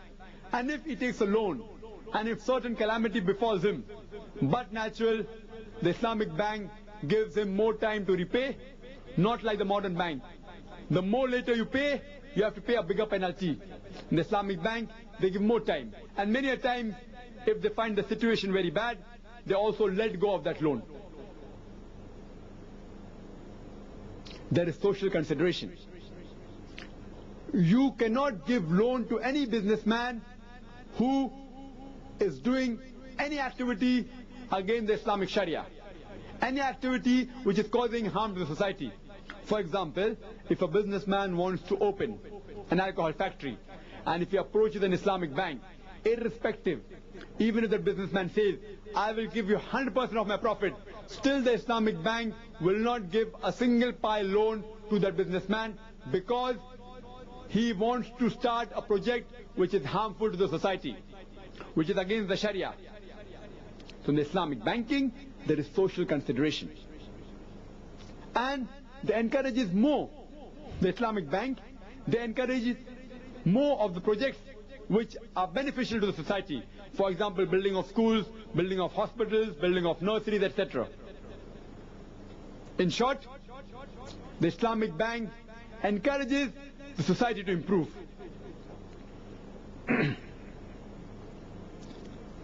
And if he takes a loan, and if certain calamity befalls him, but natural, the Islamic bank gives him more time to repay, not like the modern bank. The more later you pay, you have to pay a bigger penalty. In the Islamic bank, they give more time. And many a time, if they find the situation very bad, they also let go of that loan. There is social consideration. You cannot give loan to any businessman who is doing any activity against the Islamic Sharia. Any activity which is causing harm to the society. For example, if a businessman wants to open an alcohol factory, and if he approaches an Islamic bank, irrespective, even if the businessman says, I will give you 100% of my profit, still the Islamic bank will not give a single pie loan to that businessman because he wants to start a project which is harmful to the society, which is against the Sharia. So in the Islamic banking, there is social consideration. And they encourages more. The Islamic bank, they encourage more of the projects which are beneficial to the society. For example, building of schools, building of hospitals, building of nurseries, etc. In short, the Islamic bank encourages the society to improve.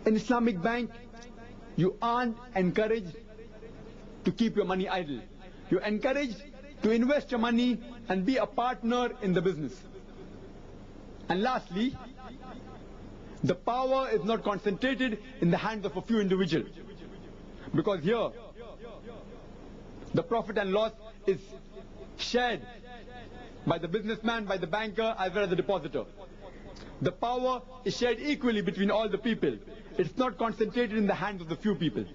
In Islamic bank, you aren't encouraged to keep your money idle. You're encouraged to invest your money and be a partner in the business. And lastly, the power is not concentrated in the hands of a few individuals. Because here, the profit and loss is shared by the businessman, by the banker, as well as the depositor. The power is shared equally between all the people. It's not concentrated in the hands of the few people.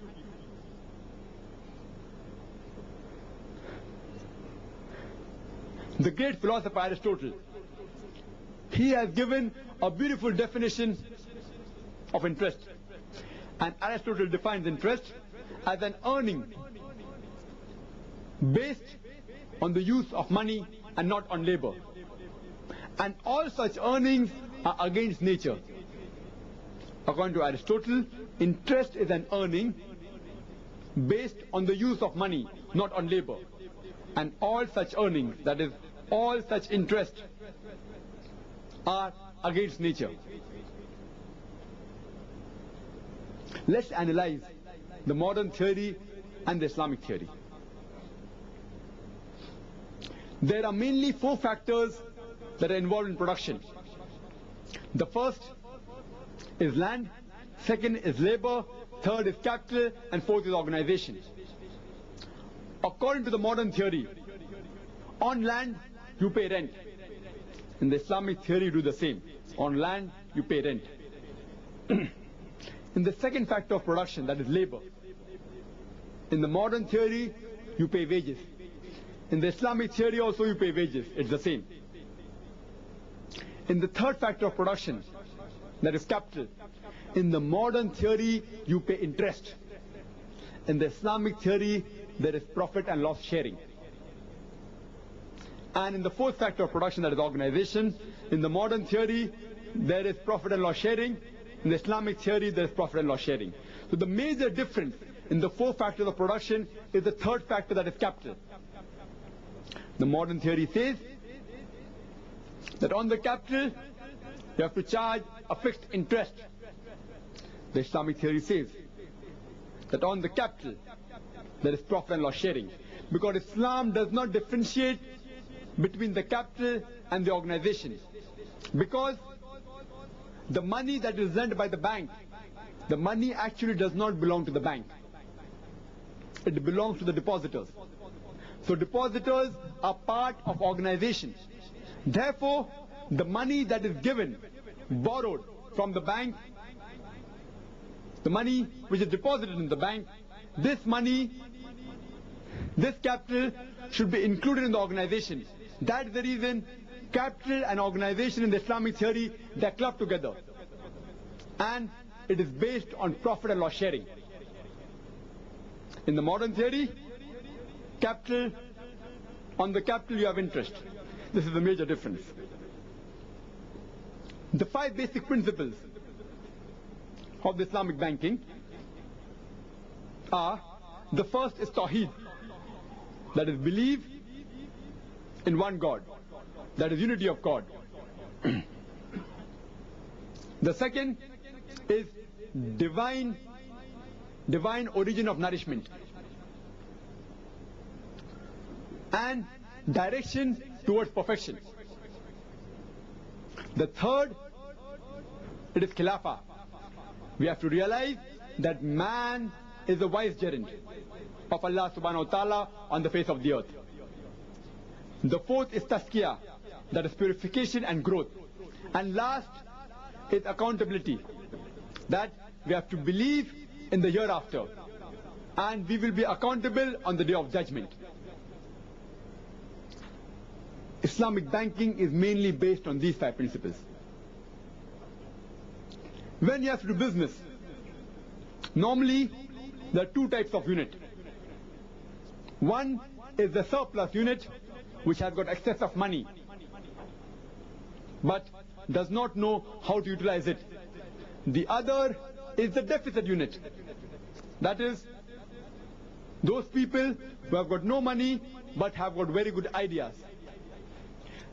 The great philosopher Aristotle, he has given a beautiful definition of interest. And Aristotle defines interest as an earning based on the use of money and not on labor. And all such earnings are against nature. According to Aristotle, interest is an earning based on the use of money, not on labor. And all such earnings, that is, all such interest, are against nature. Let's analyze the modern theory and the Islamic theory. There are mainly four factors that are involved in production. The first is land, second is labor, third is capital, and fourth is organization. According to the modern theory, on land you pay rent. In the Islamic theory you do the same. On land you pay rent. In the second factor of production, that is labor, in the modern theory you pay wages. In the Islamic theory also you pay wages. It's the same. In the third factor of production, that is capital, in the modern theory you pay interest. In the Islamic theory there is profit and loss sharing. And in the fourth factor of production, that is organization, in the modern theory there is profit and loss sharing. In the Islamic theory there is profit and loss sharing. So the major difference in the four factors of production is the third factor, that is capital. The modern theory says that on the capital you have to charge a fixed interest. The Islamic theory says that on the capital there is profit and loss sharing, because Islam does not differentiate between the capital and the organization. Because the money that is lent by the bank, the money actually does not belong to the bank. It belongs to the depositors. So depositors are part of organization. Therefore, the money that is given, borrowed from the bank, the money which is deposited in the bank, this money, this capital should be included in the organization. That is the reason capital and organization in the Islamic theory, they are clubbed together. And it is based on profit and loss sharing. In the modern theory, capital, on the capital you have interest. This is the major difference. The 5 basic principles of the Islamic banking are, the first is Tawheed, that is believe in one God, that is unity of God. The second is divine origin of nourishment and direction towards perfection. The third, it is Khilafah. We have to realize that man is the vicegerent of Allah subhanahu wa ta'ala on the face of the earth. The fourth is Tazkiyah, that is purification and growth. And last is accountability, that we have to believe in the hereafter and we will be accountable on the day of judgment. Islamic banking is mainly based on these 5 principles. When you have to do business, normally there are 2 types of unit. One is the surplus unit, which has got excess of money but does not know how to utilize it. The other is the deficit unit. That is, those people who have got no money but have got very good ideas.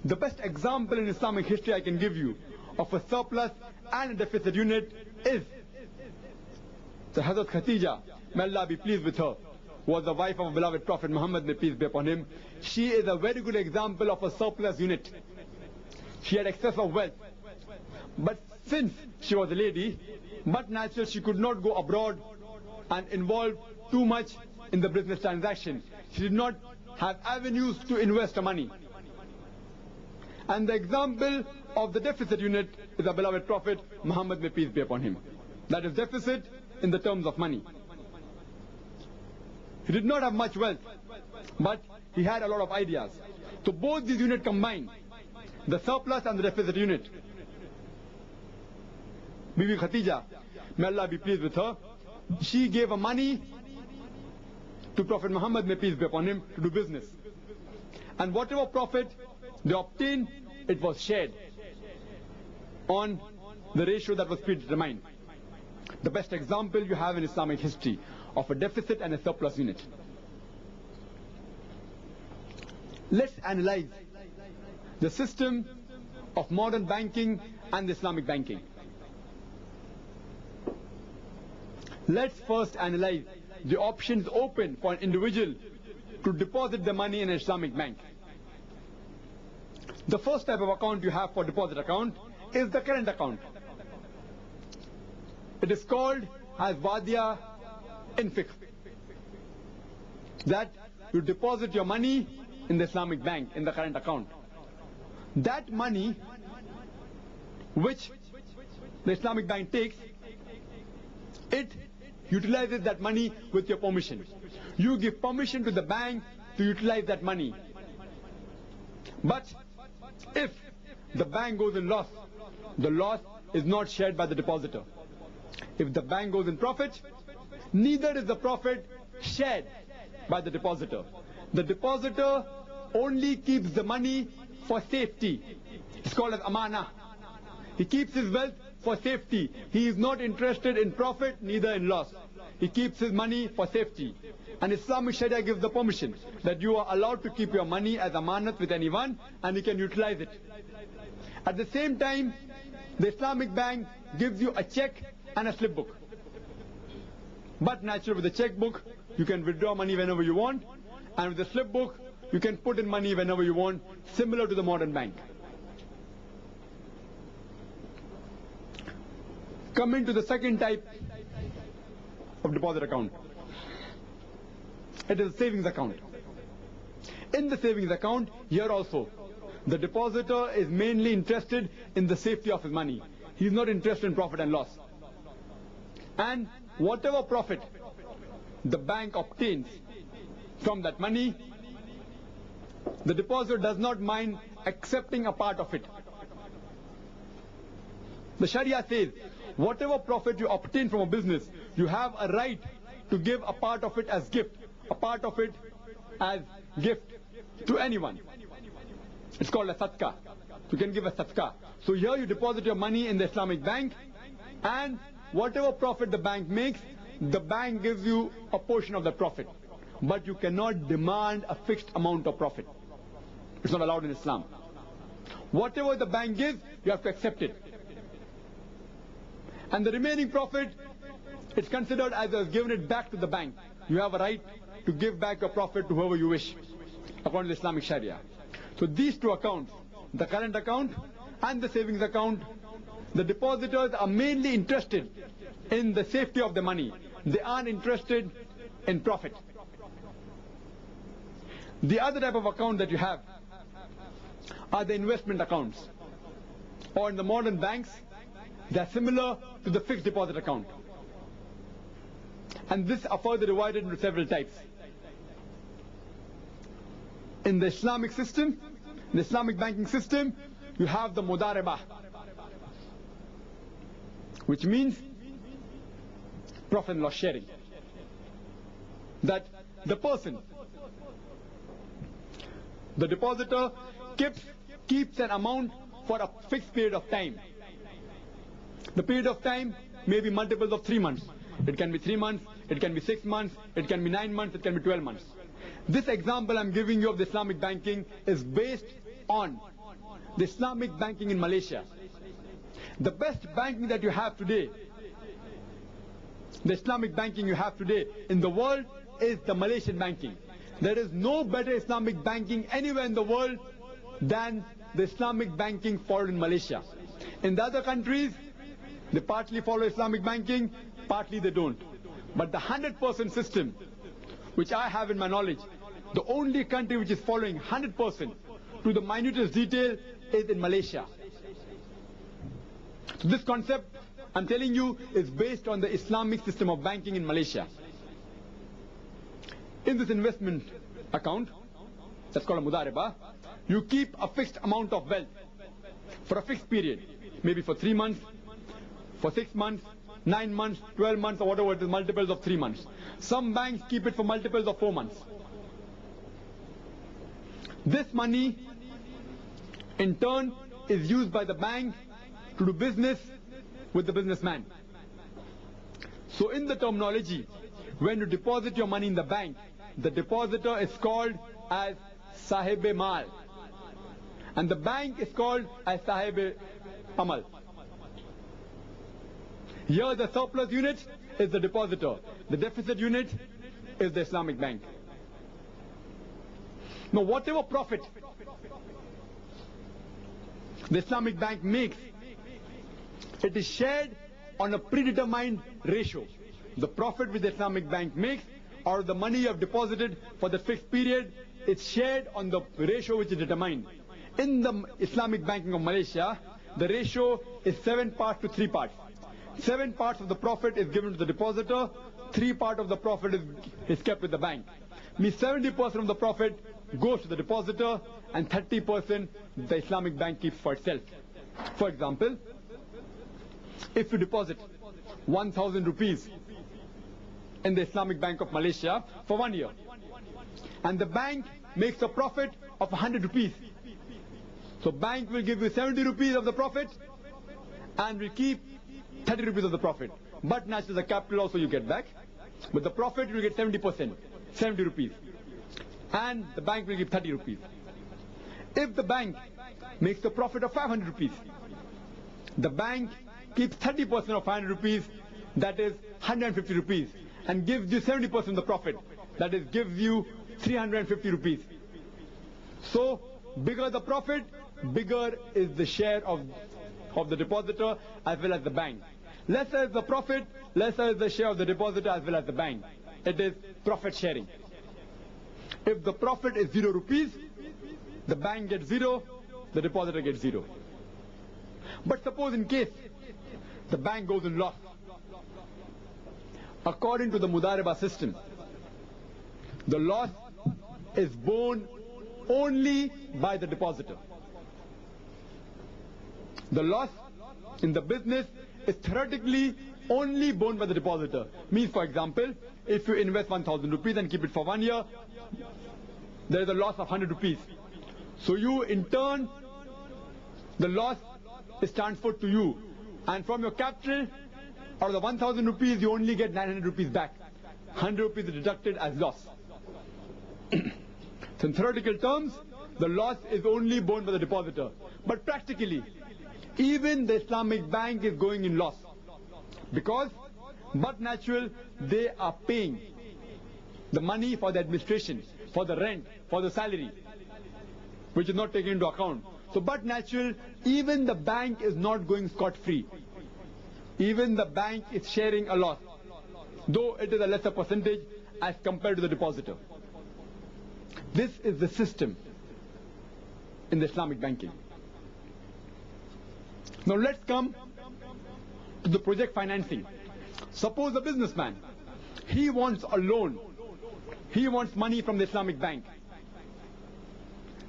The best example in Islamic history I can give you of a surplus and a deficit unit is the Hazrat Khatija, may Allah be pleased with her, who was the wife of beloved Prophet Muhammad, may peace be upon him. She is a very good example of a surplus unit. She had excess of wealth, but since she was a lady, but naturally she could not go abroad and involve too much in the business transaction. She did not have avenues to invest her money. And the example of the deficit unit is the beloved Prophet Muhammad, may peace be upon him. That is deficit in the terms of money. He did not have much wealth, but he had a lot of ideas. So both these units combined, the surplus and the deficit unit. Bibi Khatija, may Allah be pleased with her, she gave her money to Prophet Muhammad, may peace be upon him, to do business. And whatever profit they obtained, it was shared on the ratio that was predetermined. The best example you have in Islamic history of a deficit and a surplus unit. Let's analyze the system of modern banking and Islamic banking. Let's first analyze the options open for an individual to deposit the money in an Islamic bank. The first type of account you have for deposit account is the current account. It is called as Wadia in Fiqh, that you deposit your money in the Islamic bank, in the current account. That money which the Islamic bank takes, it utilizes that money with your permission. You give permission to the bank to utilize that money. But if the bank goes in loss, the loss is not shared by the depositor. If the bank goes in profit, neither is the profit shared by the depositor. The depositor only keeps the money for safety. It's called as amana. He keeps his wealth for safety. He is not interested in profit, neither in loss. He keeps his money for safety. And Islamic Sharia gives the permission that you are allowed to keep your money as amanat with anyone and you can utilize it. At the same time, the Islamic bank gives you a check and a slip book. But naturally, with the checkbook, you can withdraw money whenever you want, and with the slip book, you can put in money whenever you want, similar to the modern bank. Coming to the second type of deposit account. It is a savings account. In the savings account, here also, the depositor is mainly interested in the safety of his money. He is not interested in profit and loss. And whatever profit the bank obtains from that money, the depositor does not mind accepting a part of it. The Sharia says, whatever profit you obtain from a business, you have a right to give a part of it as gift, a part of it as gift to anyone. It's called a sadaqah. You can give a sadaqah. So here you deposit your money in the Islamic bank, and whatever profit the bank makes, the bank gives you a portion of the profit. But you cannot demand a fixed amount of profit. It's not allowed in Islam. Whatever the bank gives, you have to accept it. And the remaining profit, it's considered as you have given it back to the bank. You have a right to give back your profit to whoever you wish, according to Islamic Sharia. So these two accounts, the current account and the savings account, the depositors are mainly interested in the safety of the money. They aren't interested in profit. The other type of account that you have are the investment accounts. Or in the modern banks, they are similar to the fixed deposit account. And this are further divided into several types. In the Islamic system, the Islamic banking system, you have the mudaribah, which means profit and loss sharing. That the person, the depositor, keeps an amount for a fixed period of time. The period of time may be multiples of 3 months. It can be 3 months, it can be 6 months, it can be 9 months, it can be 12 months. This example I'm giving you of the Islamic banking is based on the Islamic banking in Malaysia. The best banking that you have today, the Islamic banking you have today in the world, is the Malaysian banking. There is no better Islamic banking anywhere in the world than the Islamic banking followed in Malaysia. In the other countries, they partly follow Islamic banking, partly they don't. But the 100% system, which I have in my knowledge, the only country which is following 100% to the minutest detail is in Malaysia. So this concept, I'm telling you, is based on the Islamic system of banking in Malaysia. In this investment account, that's called a mudaribah, you keep a fixed amount of wealth for a fixed period, maybe for 3 months, for 6 months, 9 months, 12 months, or whatever it is, multiples of 3 months. Some banks keep it for multiples of 4 months. This money, in turn, is used by the bank to do business with the businessman. So in the terminology, when you deposit your money in the bank, the depositor is called as Sahib-e-Mal, and the bank is called as Sahib-e-Amal. Here the surplus unit is the depositor. The deficit unit is the Islamic bank. Now whatever profit the Islamic bank makes, it is shared on a predetermined ratio. The profit which the Islamic bank makes, or the money you have deposited for the fixed period, it's shared on the ratio which is determined. In the Islamic banking of Malaysia, the ratio is 7 parts to 3 parts. 7 parts of the profit is given to the depositor, 3 parts of the profit is kept with the bank. Means 70% of the profit goes to the depositor and 30% the Islamic bank keeps for itself. For example, if you deposit 1,000 rupees in the Islamic Bank of Malaysia for 1 year, and the bank makes a profit of 100 rupees, so bank will give you 70 rupees of the profit and will keep 30 rupees of the profit. But naturally the capital also you get back, but the profit you will get 70%, 70 rupees, and the bank will give 30 rupees. If the bank makes a profit of 500 rupees, the bank keeps 30% of 500 rupees, that is 150 rupees, and gives you 70% of the profit. That is, gives you 350 rupees. So, bigger the profit, bigger is the share of the depositor as well as the bank. Lesser is the profit, lesser is the share of the depositor as well as the bank. It is profit sharing. If the profit is 0 rupees, the bank gets 0, the depositor gets 0. But suppose in case the bank goes in loss, according to the Mudareba system, the loss is borne only by the depositor. The loss in the business is theoretically only borne by the depositor. Means, for example, if you invest 1,000 rupees and keep it for 1 year, there is a loss of 100 rupees. So you, in turn, the loss is transferred to you. And from your capital, out of the 1,000 rupees, you only get 900 rupees back. 100 rupees is deducted as loss. So in theoretical terms, the loss is only borne by the depositor. But practically, even the Islamic bank is going in loss. Because, but natural, they are paying the money for the administration, for the rent, for the salary, which is not taken into account. So, but natural, even the bank is not going scot-free. Even the bank is sharing a loss, though it is a lesser percentage as compared to the depositor. This is the system in the Islamic banking. Now let's come to the project financing. Suppose a businessman, he wants a loan. He wants money from the Islamic bank.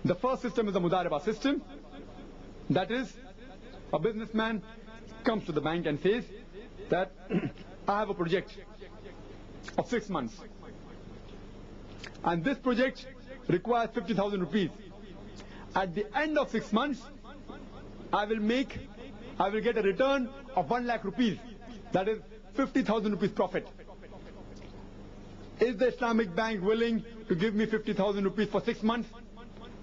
The first system is the Mudareba system. That is, a businessman comes to the bank and says that I have a project of 6 months. And this project requires 50,000 rupees. At the end of 6 months, I will get a return of 1 lakh rupees. That is 50,000 rupees profit. Is the Islamic bank willing to give me 50,000 rupees for 6 months?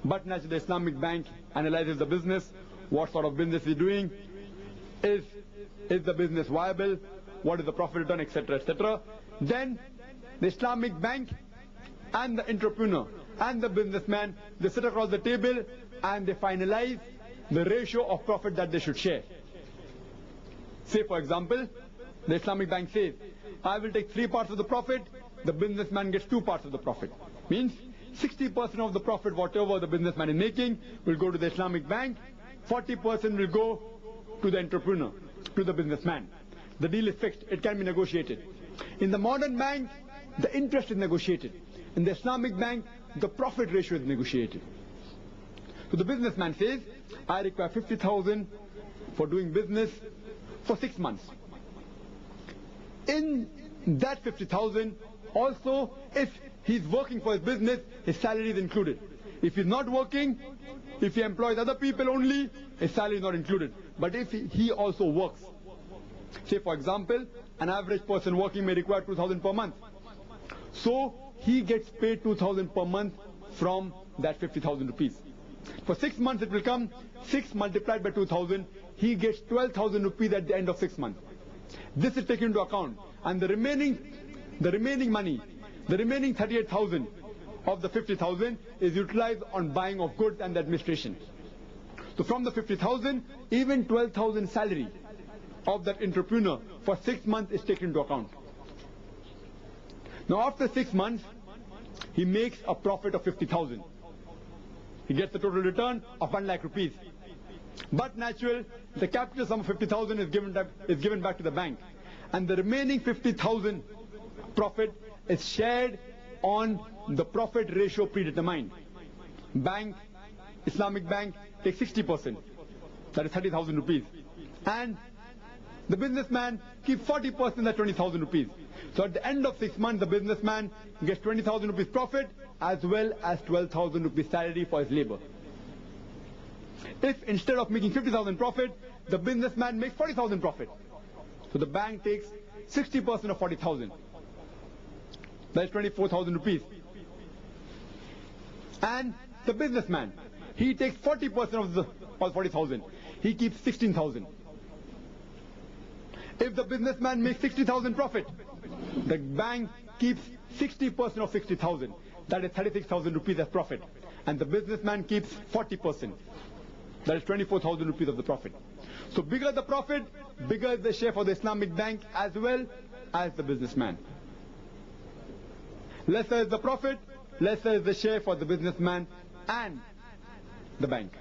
But naturally, the Islamic bank analyzes the business, what sort of business is doing, is the business viable, what is the profit return, etc., etc. Then the Islamic bank and the entrepreneur and the businessman, they sit across the table and they finalize the ratio of profit that they should share. Say, for example, the Islamic bank says, I will take 3 parts of the profit, the businessman gets 2 parts of the profit. Means 60% of the profit, whatever the businessman is making, will go to the Islamic bank, 40% will go to the entrepreneur, to the businessman. The deal is fixed, it can be negotiated. In the modern bank, the interest is negotiated. In the Islamic bank, the profit ratio is negotiated. So the businessman says, I require 50,000 for doing business for 6 months. In that 50,000, also, if he's working for his business, his salary is included. If he's not working, if he employs other people only, his salary is not included. But if he also works, say for example, an average person working may require 2,000 per month. So he gets paid 2,000 per month from that 50,000 rupees. For 6 months it will come, 6 multiplied by 2,000, he gets 12,000 rupees at the end of 6 months. This is taken into account, and the remaining money, the remaining 38,000 of the 50,000 is utilized on buying of goods and the administration. So from the 50,000, even 12,000 salary of that entrepreneur for 6 months is taken into account. Now after 6 months, he makes a profit of 50,000. He gets the total return of 1 lakh rupees. But natural, the capital sum of 50,000 is given back to the bank. And the remaining 50,000 profit is shared on the profit ratio predetermined. Bank, Islamic bank, takes 60%. That is 30,000 rupees. And the businessman keeps 40%, that's 20,000 rupees. So at the end of 6 months, the businessman gets 20,000 rupees profit as well as 12,000 rupees salary for his labor. If instead of making 50,000 profit, the businessman makes 40,000 profit, so the bank takes 60% of 40,000. That is 24,000 rupees. And the businessman, he takes 40% of 40,000. He keeps 16,000. If the businessman makes 60,000 profit, The bank keeps 60% of 60,000. That is 36,000 rupees as profit. And the businessman keeps 40%. That is 24,000 rupees of the profit. So bigger the profit, bigger is the share for the Islamic bank as well as the businessman. Lesser is the profit, lesser is the share for the businessman and the bank.